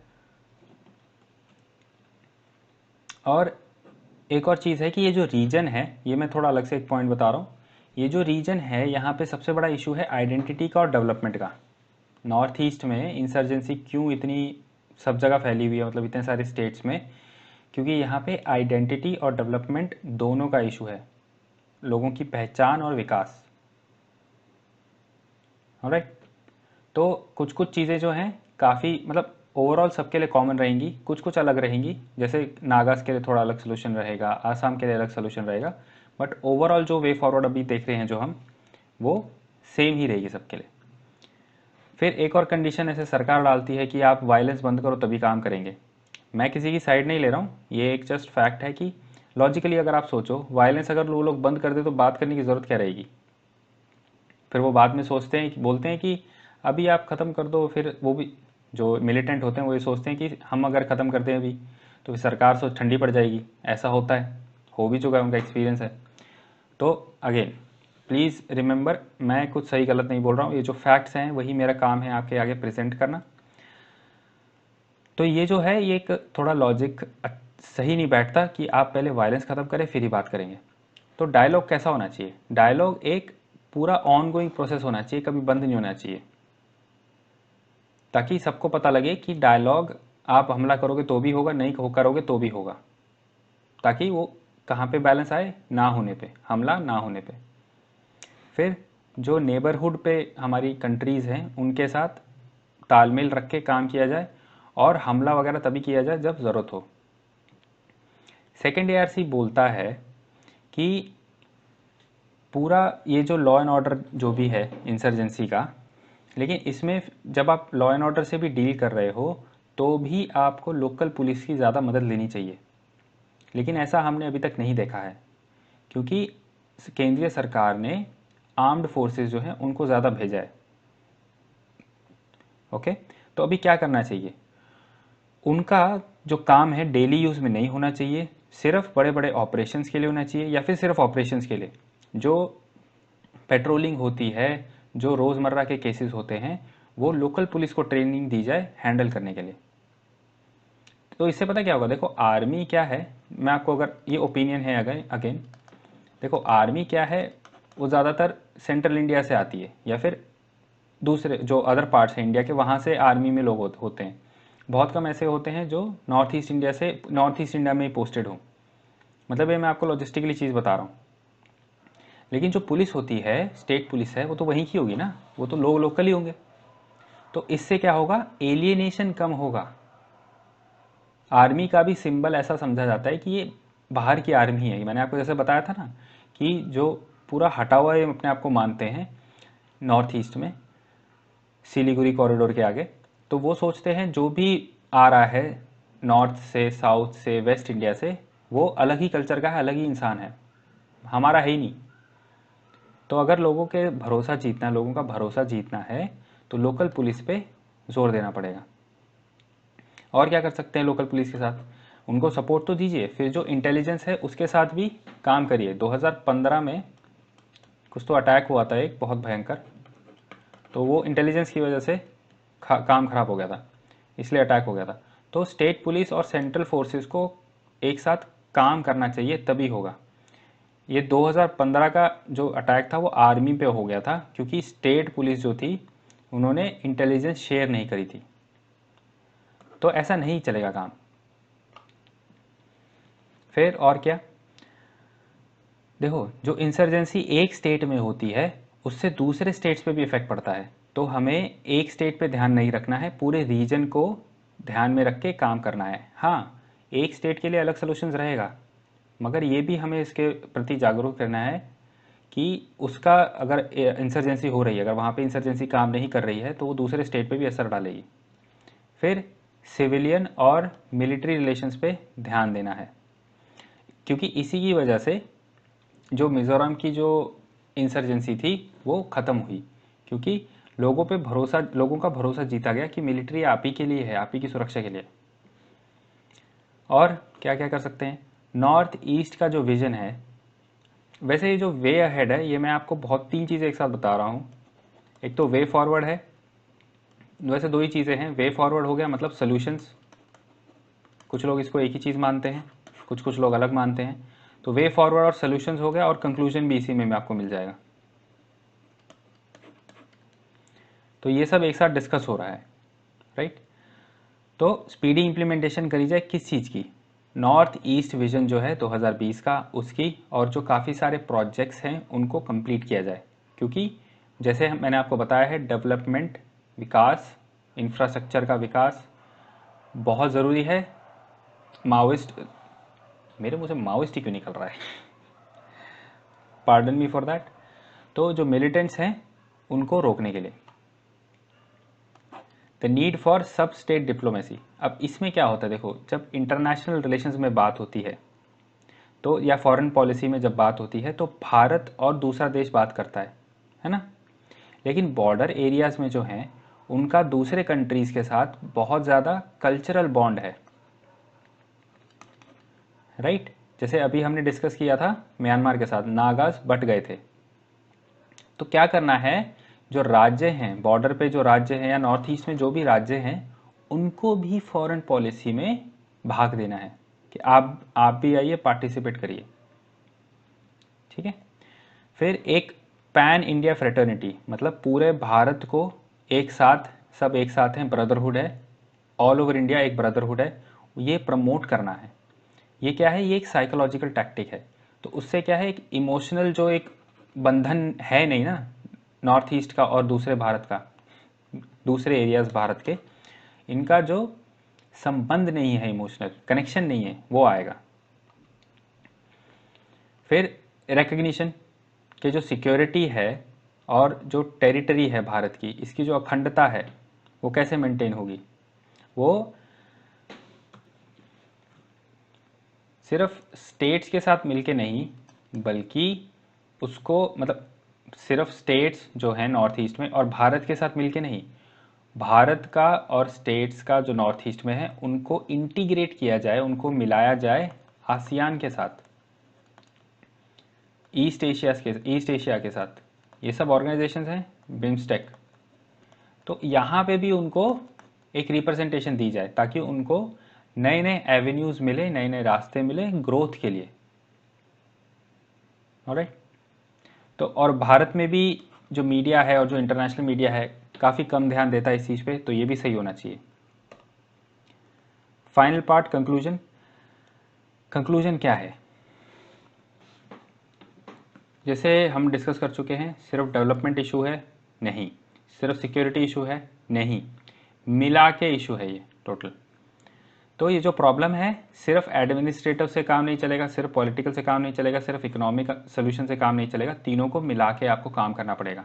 और एक और चीज़ है कि ये जो रीजन है, ये मैं थोड़ा अलग से एक पॉइंट बता रहा हूँ। ये जो रीजन है यहाँ पे सबसे बड़ा इशू है आइडेंटिटी का और डेवलपमेंट का। नॉर्थ ईस्ट में इंसर्जेंसी क्यों इतनी सब जगह फैली हुई है, मतलब इतने सारे स्टेट्स में, क्योंकि यहाँ पे आइडेंटिटी और डेवलपमेंट दोनों का इशू है, लोगों की पहचान और विकास। ऑलराइट। तो कुछ कुछ चीज़ें जो हैं काफ़ी, मतलब ओवरऑल सबके लिए कॉमन रहेंगी, कुछ कुछ अलग रहेंगी। जैसे नागास के लिए थोड़ा अलग सोल्यूशन रहेगा, आसाम के लिए अलग सोल्यूशन रहेगा, बट ओवरऑल जो वे फॉरवर्ड अभी देख रहे हैं जो हम, वो सेम ही रहेगी सबके लिए। फिर एक और कंडीशन ऐसे सरकार डालती है कि आप वायलेंस बंद करो तभी काम करेंगे। मैं किसी की साइड नहीं ले रहा हूँ, ये एक जस्ट फैक्ट है कि लॉजिकली अगर आप सोचो, वायलेंस अगर वो लोग बंद कर दे तो बात करने की ज़रूरत क्या रहेगी। फिर वो बाद में सोचते हैं, बोलते हैं कि अभी आप ख़त्म कर दो, फिर वो भी जो मिलिटेंट होते हैं वो ये सोचते हैं कि हम अगर ख़त्म कर दें अभी तो फिर सरकार सो ठंडी पड़ जाएगी। ऐसा होता है, हो भी चुका है, उनका एक्सपीरियंस है। तो अगेन प्लीज़ रिमेंबर, मैं कुछ सही गलत नहीं बोल रहा हूँ, ये जो फैक्ट्स हैं वही मेरा काम है आपके आगे प्रेजेंट करना। तो ये जो है ये एक थोड़ा लॉजिक सही नहीं बैठता कि आप पहले वायलेंस ख़त्म करें फिर ही बात करेंगे। तो डायलॉग कैसा होना चाहिए, डायलॉग एक पूरा ऑन गोइंग प्रोसेस होना चाहिए, कभी बंद नहीं होना चाहिए, ताकि सबको पता लगे कि डायलॉग आप हमला करोगे तो भी होगा, नहीं करोगे तो भी होगा, ताकि वो कहाँ पे बैलेंस आए, ना होने पे, हमला ना होने पे। फिर जो नेबरहुड पे हमारी कंट्रीज़ हैं उनके साथ तालमेल रख के काम किया जाए, और हमला वगैरह तभी किया जाए जब ज़रूरत हो। सेकेंड एआरसी बोलता है कि पूरा ये जो लॉ एंड ऑर्डर जो भी है इंसर्जेंसी का, लेकिन इसमें जब आप लॉ एंड ऑर्डर से भी डील कर रहे हो तो भी आपको लोकल पुलिस की ज़्यादा मदद लेनी चाहिए। लेकिन ऐसा हमने अभी तक नहीं देखा है, क्योंकि केंद्रीय सरकार ने आर्म्ड फोर्सेस जो हैं उनको ज़्यादा भेजा है। ओके, तो अभी क्या करना चाहिए, उनका जो काम है डेली यूज़ में नहीं होना चाहिए, सिर्फ बड़े बड़े ऑपरेशंस के लिए होना चाहिए, या फिर सिर्फ ऑपरेशंस के लिए। जो पेट्रोलिंग होती है, जो रोज़मर्रा के केसेस होते हैं, वो लोकल पुलिस को ट्रेनिंग दी जाए हैंडल करने के लिए। तो इससे पता क्या होगा, देखो आर्मी क्या है, मैं आपको अगर ये ओपिनियन है अगेन, देखो आर्मी क्या है, वो ज़्यादातर सेंट्रल इंडिया से आती है, या फिर दूसरे जो अदर पार्ट्स हैं इंडिया के, वहाँ से आर्मी में लोग होते हैं। बहुत कम ऐसे होते हैं जो नॉर्थ ईस्ट इंडिया में ही पोस्टेड हों। मतलब ये मैं आपको लॉजिस्टिकली चीज़ बता रहा हूँ। लेकिन जो पुलिस होती है, स्टेट पुलिस है, वो तो वहीं की होगी ना, वो तो लोग लोकल ही होंगे। तो इससे क्या होगा, एलियनेशन कम होगा। आर्मी का भी सिंबल ऐसा समझा जाता है कि ये बाहर की आर्मी है। मैंने आपको जैसे बताया था ना कि जो पूरा हटा हुआ ये अपने आप को मानते हैं नॉर्थ ईस्ट में, सिलीगुड़ी कॉरिडोर के आगे, तो वो सोचते हैं जो भी आ रहा है नॉर्थ से, साउथ से, वेस्ट इंडिया से, वो अलग ही कल्चर का है, अलग ही इंसान है, हमारा है ही नहीं। तो अगर लोगों के भरोसा जीतना है, लोगों का भरोसा जीतना है, तो लोकल पुलिस पे जोर देना पड़ेगा। और क्या कर सकते हैं लोकल पुलिस के साथ, उनको सपोर्ट तो दीजिए, फिर जो इंटेलिजेंस है उसके साथ भी काम करिए। 2015 में कुछ तो अटैक हुआ था एक बहुत भयंकर, तो वो इंटेलिजेंस की वजह से काम खराब हो गया था, इसलिए अटैक हो गया था। तो स्टेट पुलिस और सेंट्रल फोर्सेस को एक साथ काम करना चाहिए, तभी होगा। ये 2015 का जो अटैक था वो आर्मी पे हो गया था, क्योंकि स्टेट पुलिस जो थी उन्होंने इंटेलिजेंस शेयर नहीं करी थी। तो ऐसा नहीं चलेगा काम। फिर और क्या, देखो जो इंसर्जेंसी एक स्टेट में होती है उससे दूसरे स्टेट्स पे भी इफेक्ट पड़ता है। तो हमें एक स्टेट पे ध्यान नहीं रखना है, पूरे रीजन को ध्यान में रख के काम करना है। हाँ, एक स्टेट के लिए अलग सोल्यूशंस रहेगा, मगर ये भी हमें इसके प्रति जागरूक करना है कि उसका अगर इंसर्जेंसी हो रही है, अगर वहाँ पे इंसर्जेंसी काम नहीं कर रही है तो वो दूसरे स्टेट पे भी असर डालेगी। फिर सिविलियन और मिलिट्री रिलेशंस पे ध्यान देना है, क्योंकि इसी की वजह से जो मिज़ोरम की जो इंसर्जेंसी थी वो ख़त्म हुई, क्योंकि लोगों का भरोसा जीता गया कि मिलिट्री आप ही के लिए है, आप ही की सुरक्षा के लिए। और क्या क्या कर सकते हैं, नॉर्थ ईस्ट का जो विज़न है, वैसे ये जो वे अहेड है ये मैं आपको बहुत 3 चीज़ें एक साथ बता रहा हूँ। एक तो वे फॉरवर्ड है, वैसे 2 ही चीज़ें हैं। वे फॉरवर्ड हो गया मतलब सॉल्यूशंस, कुछ लोग इसको एक ही चीज़ मानते हैं, कुछ लोग अलग मानते हैं। तो वे फॉरवर्ड और सॉल्यूशंस हो गया, और कंक्लूजन भी इसी में आपको मिल जाएगा। तो ये सब एक साथ डिस्कस हो रहा है, राइट। तो स्पीडी इम्प्लीमेंटेशन करी जाए किस चीज़ की, नॉर्थ ईस्ट विजन जो है 2020 का उसकी, और जो काफ़ी सारे प्रोजेक्ट्स हैं उनको कंप्लीट किया जाए, क्योंकि जैसे मैंने आपको बताया है डेवलपमेंट, विकास, इंफ्रास्ट्रक्चर का विकास बहुत ज़रूरी है। माओइस्ट, मेरे मुझे माओइस्ट ही क्यों निकल रहा है, पार्डन मी फॉर दैट। तो जो मिलिटेंट्स हैं उनको रोकने के लिए द नीड फॉर सब स्टेट डिप्लोमेसी। अब इसमें क्या होता है, देखो जब इंटरनेशनल रिलेशंस में बात होती है तो, या फॉरेन पॉलिसी में जब बात होती है तो भारत और दूसरा देश बात करता है ना। लेकिन बॉर्डर एरियाज में जो हैं उनका दूसरे कंट्रीज़ के साथ बहुत ज़्यादा कल्चरल बॉन्ड है, राइट। जैसे अभी हमने डिस्कस किया था म्यांमार के साथ, नागाज बट गए थे। तो क्या करना है, जो राज्य हैं बॉर्डर पे, जो राज्य हैं या नॉर्थ ईस्ट में जो भी राज्य हैं उनको भी फॉरेन पॉलिसी में भाग देना है कि आप भी आइए, पार्टिसिपेट करिए, ठीक है। फिर एक पैन इंडिया फ्रेटर्निटी, मतलब पूरे भारत को एक साथ, सब एक साथ हैं, ब्रदरहुड है, ऑल ओवर इंडिया एक ब्रदरहुड है, ये प्रमोट करना है। ये क्या है, ये एक साइकोलॉजिकल टैक्टिक है। तो उससे क्या है, एक इमोशनल जो एक बंधन है नहीं ना नॉर्थ ईस्ट का और दूसरे भारत का, दूसरे एरियाज भारत के, इनका जो संबंध नहीं है, इमोशनल कनेक्शन नहीं है, वो आएगा। फिर रिकग्निशन कि जो सिक्योरिटी है और जो टेरिटरी है भारत की, इसकी जो अखंडता है वो कैसे मेंटेन होगी, वो सिर्फ स्टेट्स के साथ मिलके नहीं, बल्कि उसको मतलब सिर्फ स्टेट्स जो हैं नॉर्थ ईस्ट में और भारत के साथ मिलके नहीं, भारत का और स्टेट्स का जो नॉर्थ ईस्ट में है उनको इंटीग्रेट किया जाए, उनको मिलाया जाए आसियान के साथ, ईस्ट एशिया के साथ। ये सब ऑर्गेनाइजेशंस हैं बिम्स्टेक। तो यहाँ पे भी उनको एक रिप्रेजेंटेशन दी जाए ताकि उनको नए नए एवेन्यूज़ मिले, नए नए रास्ते मिले ग्रोथ के लिए, ऑलराइट। तो और भारत में भी जो मीडिया है और जो इंटरनेशनल मीडिया है काफ़ी कम ध्यान देता है इस चीज़ पे, तो ये भी सही होना चाहिए। Final part, conclusion. कंक्लूजन क्या है, जैसे हम डिस्कस कर चुके हैं, सिर्फ डेवलपमेंट इशू है नहीं, सिर्फ सिक्योरिटी इशू है नहीं, मिला के इशू है ये टोटल। तो ये जो प्रॉब्लम है सिर्फ एडमिनिस्ट्रेटिव से काम नहीं चलेगा, सिर्फ पॉलिटिकल से काम नहीं चलेगा, सिर्फ इकोनॉमिक सोल्यूशन से काम नहीं चलेगा, तीनों को मिला के आपको काम करना पड़ेगा,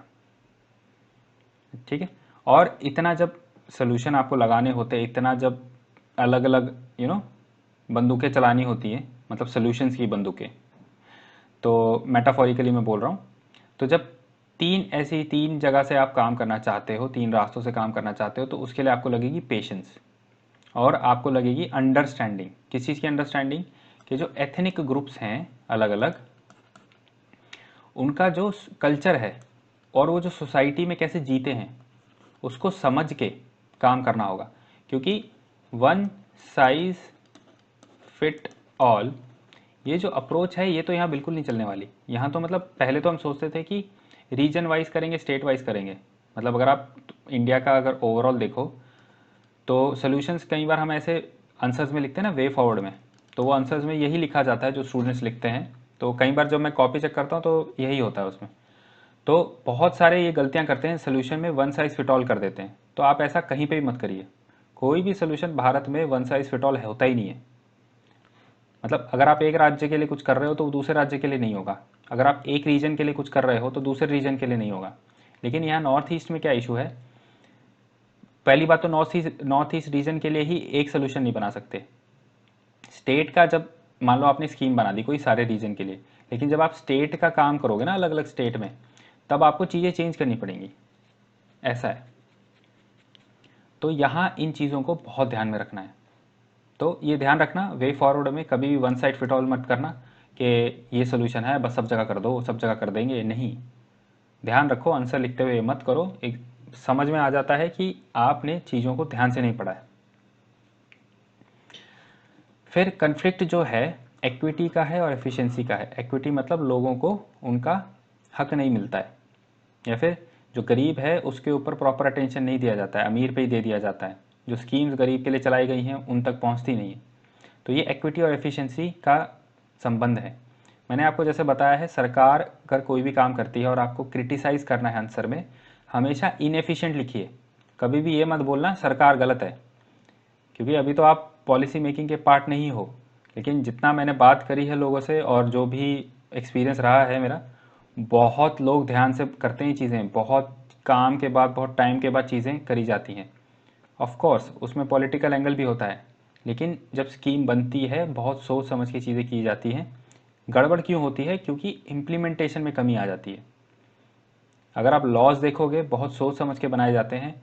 ठीक है। और इतना जब सोल्यूशन आपको लगाने होते हैं, इतना जब अलग अलग बंदूकें चलानी होती हैं, मतलब सोल्यूशंस की बंदूकें, तो मेटाफोरिकली मैं बोल रहा हूँ। तो जब तीन जगह से आप काम करना चाहते हो, 3 रास्तों से काम करना चाहते हो, तो उसके लिए आपको लगेगी पेशेंस और आपको लगेगी अंडरस्टैंडिंग। किस चीज़ की अंडरस्टैंडिंग, कि जो एथनिक ग्रुप्स हैं अलग अलग, उनका जो कल्चर है और वो जो सोसाइटी में कैसे जीते हैं उसको समझ के काम करना होगा, क्योंकि वन साइज फिट ऑल ये जो अप्रोच है ये तो यहाँ बिल्कुल नहीं चलने वाली। यहाँ तो मतलब पहले तो हम सोचते थे कि रीजन वाइज करेंगे, स्टेट वाइज करेंगे, मतलब अगर आप इंडिया का अगर ओवरऑल देखो तो सॉल्यूशंस कई बार हम ऐसे आंसर्स में लिखते हैं ना वे फॉरवर्ड में, तो वो आंसर्स में यही लिखा जाता है जो स्टूडेंट्स लिखते हैं, तो कई बार जब मैं कॉपी चेक करता हूँ तो यही होता है उसमें। तो बहुत सारे ये गलतियाँ करते हैं, सोल्यूशन में वन साइज़ फिट ऑल कर देते हैं, तो आप ऐसा कहीं पे भी मत करिए। कोई भी सोल्यूशन भारत में वन साइज़ फिट ऑल होता ही नहीं है। मतलब अगर आप एक राज्य के लिए कुछ कर रहे हो तो दूसरे राज्य के लिए नहीं होगा, अगर आप एक रीजन के लिए कुछ कर रहे हो तो दूसरे रीजन के लिए नहीं होगा। लेकिन यहाँ नॉर्थ ईस्ट में क्या इशू है, पहली बात तो नॉर्थ ईस्ट रीजन के लिए ही एक सोल्यूशन नहीं बना सकते। स्टेट का जब मान लो आपने स्कीम बना दी कोई सारे रीजन के लिए, लेकिन जब आप स्टेट का काम करोगे ना अलग अलग स्टेट में, तब आपको चीज़ें चेंज करनी पड़ेंगी, ऐसा है। तो यहाँ इन चीज़ों को बहुत ध्यान में रखना है। तो ये ध्यान रखना, वे फॉरवर्ड में कभी भी वन साइड फिट ऑल मत करना कि ये सोल्यूशन है बस सब जगह कर दो, सब जगह कर देंगे, नहीं। ध्यान रखो, आंसर लिखते हुए मत करो, एक समझ में आ जाता है कि आपने चीज़ों को ध्यान से नहीं पढ़ा है। फिर कन्फ्लिक्ट जो है एक्विटी का है और एफिशिएंसी का है। एक्विटी मतलब लोगों को उनका हक नहीं मिलता है, या फिर जो गरीब है उसके ऊपर प्रॉपर अटेंशन नहीं दिया जाता है, अमीर पे ही दे दिया जाता है। जो स्कीम्स गरीब के लिए चलाई गई हैं उन तक पहुंचती नहीं है। तो ये एक्विटी और एफिशिएंसी का संबंध है। मैंने आपको जैसे बताया है, सरकार अगर कोई भी काम करती है और आपको क्रिटिसाइज करना है आंसर में, हमेशा इनएफिशिएंट लिखिए। कभी भी ये मत बोलना सरकार गलत है, क्योंकि अभी तो आप पॉलिसी मेकिंग के पार्ट नहीं हो। लेकिन जितना मैंने बात करी है लोगों से और जो भी एक्सपीरियंस रहा है मेरा, बहुत लोग ध्यान से करते हैं चीज़ें, बहुत काम के बाद बहुत टाइम के बाद चीज़ें करी जाती हैं। ऑफ कोर्स उसमें पॉलिटिकल एंगल भी होता है, लेकिन जब स्कीम बनती है बहुत सोच समझ के चीज़ें की जाती हैं। गड़बड़ क्यों होती है? क्योंकि इम्प्लीमेंटेशन में कमी आ जाती है। अगर आप लॉज देखोगे बहुत सोच समझ के बनाए जाते हैं,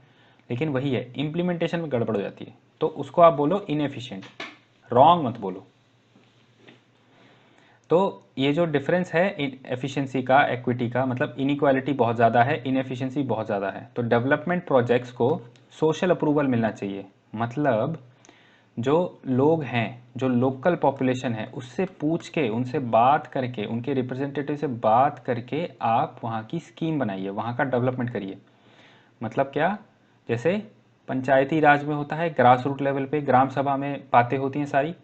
लेकिन वही है इम्प्लीमेंटेशन में गड़बड़ हो जाती है, तो उसको आप बोलो इनएफिशिएंट, रॉन्ग मत बोलो। तो ये जो डिफरेंस है एफिशिएंसी का एक्विटी का, मतलब इनइक्वालिटी बहुत ज़्यादा है, इनएफिशिएंसी बहुत ज़्यादा है। तो डेवलपमेंट प्रोजेक्ट्स को सोशल अप्रूवल मिलना चाहिए, मतलब जो लोग हैं, जो लोकल पॉपुलेशन है, उससे पूछ के, उनसे बात करके, उनके रिप्रेजेंटेटिव से बात करके आप वहाँ की स्कीम बनाइए, वहाँ का डेवलपमेंट करिए। मतलब क्या? जैसे पंचायती राज में होता है ग्रास रूट लेवल पे, ग्राम सभा में बातें होती हैं सारी,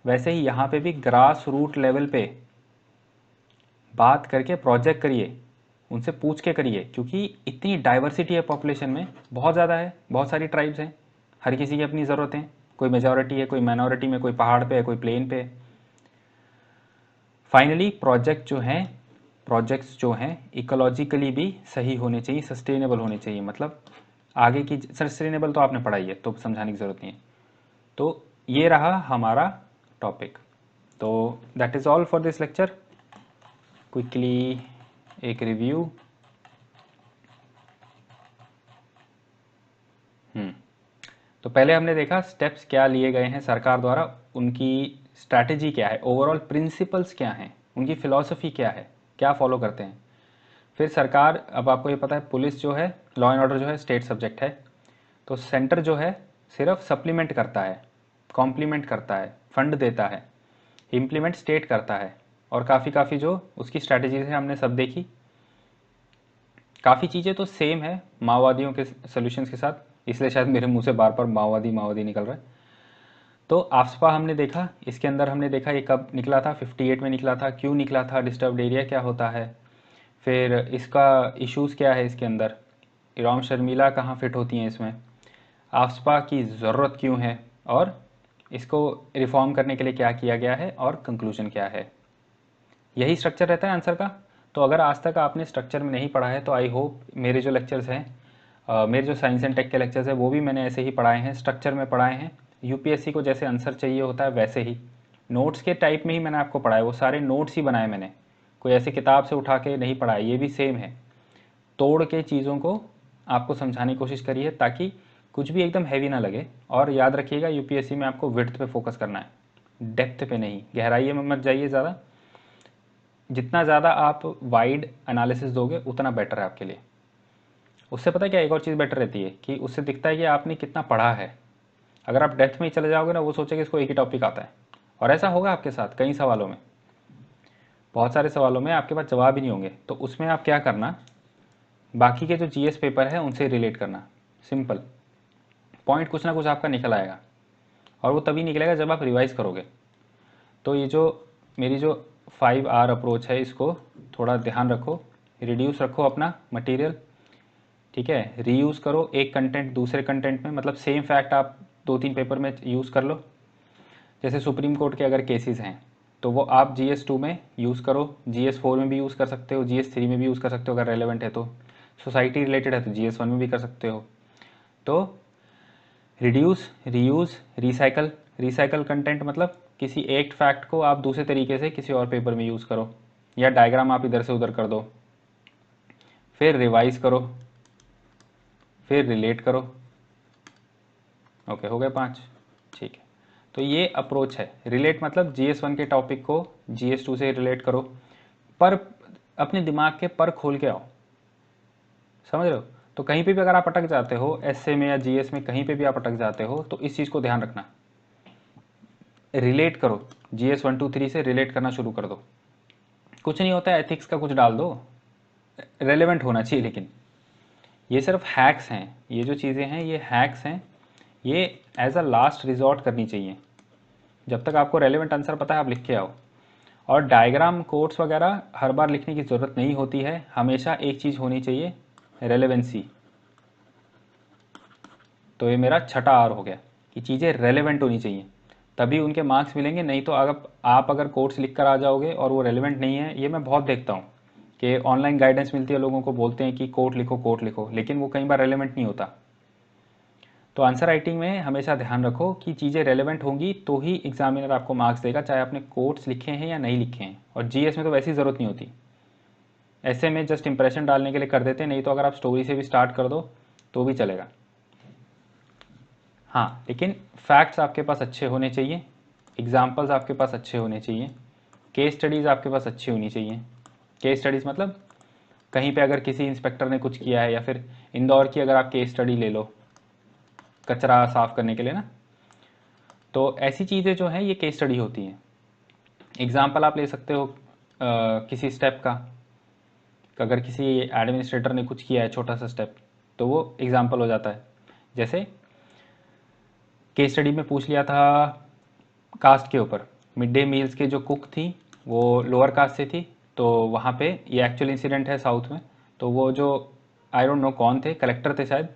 वैसे ही यहाँ पे भी ग्रास रूट लेवल पे बात करके प्रोजेक्ट करिए, उनसे पूछ के करिए, क्योंकि इतनी डाइवर्सिटी है पॉपुलेशन में, बहुत ज़्यादा है, बहुत सारी ट्राइब्स हैं, हर किसी की अपनी ज़रूरतें, कोई मेजॉरिटी है, कोई माइनॉरिटी में, कोई पहाड़ पे है, कोई प्लेन पे। फाइनली प्रोजेक्ट्स जो हैं इकोलॉजिकली भी सही होने चाहिए, सस्टेनेबल होने चाहिए। मतलब आगे की सस्टेनेबल तो आपने पढ़ाई है तो समझाने की ज़रूरत नहीं है। तो ये रहा हमारा टॉपिक। तो that is all for this lecture. Quickly एक रिव्यू। तो पहले हमने देखा स्टेप्स क्या लिए गए हैं सरकार द्वारा, उनकी स्ट्रैटेजी क्या है, ओवरऑल प्रिंसिपल्स क्या हैं, उनकी फ़िलॉसफी क्या है, क्या फॉलो करते हैं। फिर सरकार, अब आपको ये पता है पुलिस जो है, लॉ एंड ऑर्डर जो है स्टेट सब्जेक्ट है, तो सेंटर जो है सिर्फ सप्लीमेंट करता है, कॉम्प्लीमेंट करता है, फंड देता है, इम्प्लीमेंट स्टेट करता है। और काफ़ी जो उसकी स्ट्रैटेजीज है हमने सब देखी। काफ़ी चीज़ें तो सेम है माओवादियों के सोल्यूशंस के साथ, इसलिए शायद मेरे मुंह से बार बार माओवादी माओवादी निकल रहा है। तो आफ्सपा हमने देखा, इसके अंदर हमने देखा ये कब निकला था, 58 में निकला था, क्यों निकला था, डिस्टर्ब्ड एरिया क्या होता है, फिर इसका इश्यूज़ क्या है इसके अंदर, इराम शर्मिला कहाँ फिट होती हैं इसमें, आफ्सपा की ज़रूरत क्यों है, और इसको रिफॉर्म करने के लिए क्या किया गया है, और कंक्लूजन क्या है। यही स्ट्रक्चर रहता है आंसर का। तो अगर आज तक आपने स्ट्रक्चर में नहीं पढ़ा है तो आई होप मेरे जो लेक्चर्स हैं, मेरे जो साइंस एंड टेक के लेक्चर्स हैं वो भी मैंने ऐसे ही पढ़ाए हैं, स्ट्रक्चर में पढ़ाए हैं। यूपीएससी को जैसे आंसर चाहिए होता है वैसे ही नोट्स के टाइप में ही मैंने आपको पढ़ाया, वो सारे नोट्स ही बनाए मैंने, कोई ऐसे किताब से उठा के नहीं पढ़ाया। ये भी सेम है, तोड़ के चीज़ों को आपको समझाने की कोशिश करी है ताकि कुछ भी एकदम हैवी ना लगे। और याद रखिएगा यूपीएससी में आपको विड्थ पे फोकस करना है, डेप्थ पे नहीं, गहराई में मत जाइए ज़्यादा। जितना ज़्यादा आप वाइड एनालिसिस दोगे उतना बेटर है आपके लिए। उससे पता है क्या एक और चीज़ बेटर रहती है कि उससे दिखता है कि आपने कितना पढ़ा है। अगर आप डेप्थ में ही चले जाओगे ना, वो सोचेगा इसको एक ही टॉपिक आता है, और ऐसा होगा आपके साथ कई सवालों में, बहुत सारे सवालों में आपके पास जवाब ही नहीं होंगे। तो उसमें आप क्या करना, बाकी के जो जीएस पेपर है उनसे रिलेट करना, सिंपल पॉइंट कुछ ना कुछ आपका निकल आएगा, और वो तभी निकलेगा जब आप रिवाइज करोगे। तो ये जो मेरी जो 5R अप्रोच है इसको थोड़ा ध्यान रखो, रिड्यूस रखो अपना मटेरियल, ठीक है, रीयूज़ करो एक कंटेंट दूसरे कंटेंट में, मतलब सेम फैक्ट आप 2-3 पेपर में यूज़ कर लो। जैसे सुप्रीम कोर्ट के अगर केसेस हैं तो वो आप GS2 में यूज़ करो, GS4 में भी यूज़ कर सकते हो, GS3 में भी यूज़ कर सकते हो अगर रेलेवेंट है तो, सोसाइटी रिलेटेड है तो GS1 में भी कर सकते हो। तो reduce, reuse, recycle. Recycle content मतलब किसी एक फैक्ट को आप दूसरे तरीके से किसी और पेपर में यूज़ करो, या डायग्राम आप इधर से उधर कर दो। फिर रिवाइज करो, फिर रिलेट करो। ओके, हो गए 5। ठीक है, तो ये अप्रोच है। रिलेट मतलब GS1 के टॉपिक को GS2 से रिलेट करो, पर अपने दिमाग के पर खोल के आओ, समझ रहे हो। तो कहीं पे भी अगर आप अटक जाते हो, एसए में या जीएस में कहीं पे भी आप अटक जाते हो, तो इस चीज़ को ध्यान रखना, रिलेट करो। GS 1 2 3 से रिलेट करना शुरू कर दो। कुछ नहीं होता है, एथिक्स का कुछ डाल दो, रेलेवेंट होना चाहिए। लेकिन ये सिर्फ हैक्स हैं, ये जो चीज़ें हैं ये हैक्स हैं, ये एज अ लास्ट रिजॉर्ट करनी चाहिए। जब तक आपको रेलेवेंट आंसर पता है आप लिख के आओ। और डायग्राम, कोट्स वगैरह हर बार लिखने की ज़रूरत नहीं होती है, हमेशा एक चीज़ होनी चाहिए, रेलेवेंसी। तो ये मेरा छठा आर हो गया कि चीज़ें रेलेवेंट होनी चाहिए, तभी उनके मार्क्स मिलेंगे। नहीं तो अगर कोट्स लिख कर आ जाओगे और वो रेलेवेंट नहीं है, ये मैं बहुत देखता हूँ कि ऑनलाइन गाइडेंस मिलती है, लोगों को बोलते हैं कि कोट लिखो, लेकिन वो कई बार रेलेवेंट नहीं होता। तो आंसर राइटिंग में हमेशा ध्यान रखो कि चीज़ें रेलेवेंट होंगी तो ही एग्जामिनर आपको मार्क्स देगा, चाहे आपने कोट्स लिखे हैं या नहीं लिखे हैं। और जीएस में तो वैसी ज़रूरत नहीं होती, ऐसे में जस्ट इंप्रेशन डालने के लिए कर देते हैं। नहीं तो अगर आप स्टोरी से भी स्टार्ट कर दो तो भी चलेगा। हाँ, लेकिन फैक्ट्स आपके पास अच्छे होने चाहिए, एग्जाम्पल्स आपके पास अच्छे होने चाहिए, केस स्टडीज़ आपके पास अच्छी होनी चाहिए। केस स्टडीज़ मतलब कहीं पे अगर किसी इंस्पेक्टर ने कुछ किया है, या फिर इंदौर की अगर आप केस स्टडी ले लो कचरा साफ करने के लिए ना, तो ऐसी चीज़ें जो हैं ये केस स्टडी होती हैं। एग्जाम्पल आप ले सकते हो किसी स्टेप का, अगर किसी एडमिनिस्ट्रेटर ने कुछ किया है छोटा सा स्टेप, तो वो एग्जाम्पल हो जाता है। जैसे केस स्टडी में पूछ लिया था कास्ट के ऊपर, मिड डे मील्स के जो कुक थी वो लोअर कास्ट से थी, तो वहाँ पे ये एक्चुअल इंसिडेंट है साउथ में। तो वो जो आई डोंट नो कौन थे, कलेक्टर थे शायद,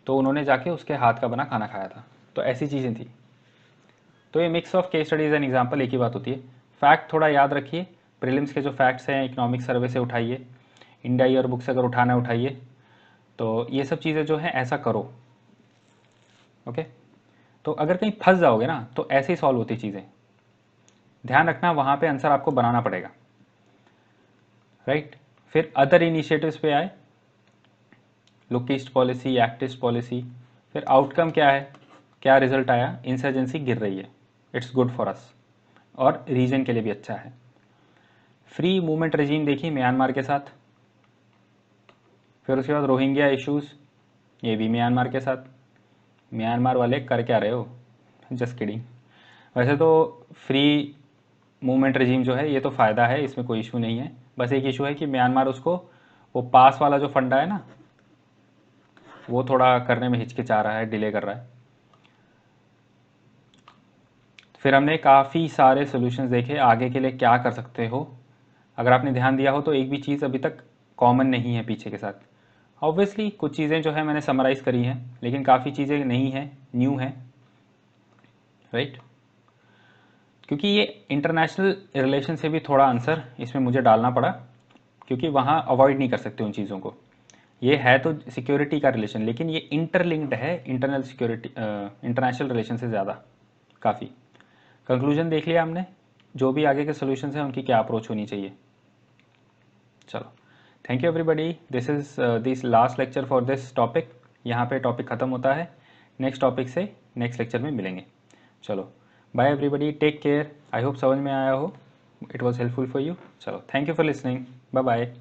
तो उन्होंने जाके उसके हाथ का बना खाना खाया था। तो ऐसी चीज़ें थी। तो ये mix of case studies and example एक ही बात होती है। फैक्ट थोड़ा याद रखिए, प्रीलिम्स के जो फैक्ट्स हैं इकोनॉमिक सर्वे से उठाइए, इंडिया ईयर बुक से अगर उठाना है उठाइए। तो ये सब चीज़ें जो हैं ऐसा करो। ओके, तो अगर कहीं फंस जाओगे ना तो ऐसे ही सॉल्व होती चीज़ें। ध्यान रखना वहाँ पे आंसर आपको बनाना पड़ेगा, राइट। फिर अदर इनिशिएटिव्स पे आए, look east policy, act east policy. फिर आउटकम क्या है, क्या रिजल्ट आया, इंसर्जेंसी गिर रही है, इट्स गुड फॉर अस, और रीजन के लिए भी अच्छा है। फ्री मूवमेंट रजीम देखिए म्यांमार के साथ। फिर उसके बाद रोहिंग्या इश्यूज़, ये भी म्यांमार के साथ। म्यांमार वाले कर क्या रहे हो, जस्ट किडिंग। वैसे तो फ्री मूवमेंट रजीम जो है ये तो फ़ायदा है, इसमें कोई इशू नहीं है। बस एक इशू है कि म्यांमार उसको, वो पास वाला जो फंडा है ना, वो थोड़ा करने में हिचकिचा रहा है, डिले कर रहा है। फिर हमने काफ़ी सारे सॉल्यूशंस देखे, आगे के लिए क्या कर सकते हो। अगर आपने ध्यान दिया हो तो एक भी चीज़ अभी तक कॉमन नहीं है पीछे के साथ। ऑब्वियसली कुछ चीज़ें जो है मैंने समराइज़ करी हैं, लेकिन काफ़ी चीज़ें नहीं हैं, न्यू हैं, राइट। क्योंकि ये इंटरनेशनल रिलेशन से भी थोड़ा आंसर इसमें मुझे डालना पड़ा, क्योंकि वहाँ अवॉइड नहीं कर सकते उन चीज़ों को। ये है तो सिक्योरिटी का रिलेशन, लेकिन ये इंटरलिंक्ड है इंटरनल सिक्योरिटी, इंटरनेशनल रिलेशन से ज़्यादा काफ़ी। कंक्लूजन देख लिया हमने, जो भी आगे के सोल्यूशन हैं उनकी क्या अप्रोच होनी चाहिए। चलो, thank you everybody, this is this last lecture for this topic. यहाँ पे टॉपिक ख़त्म होता है, नेक्स्ट टॉपिक से नेक्स्ट लेक्चर में मिलेंगे। चलो, bye everybody, take care. I hope समझ में आया हो, it was helpful for you. चलो, thank you for listening, bye bye.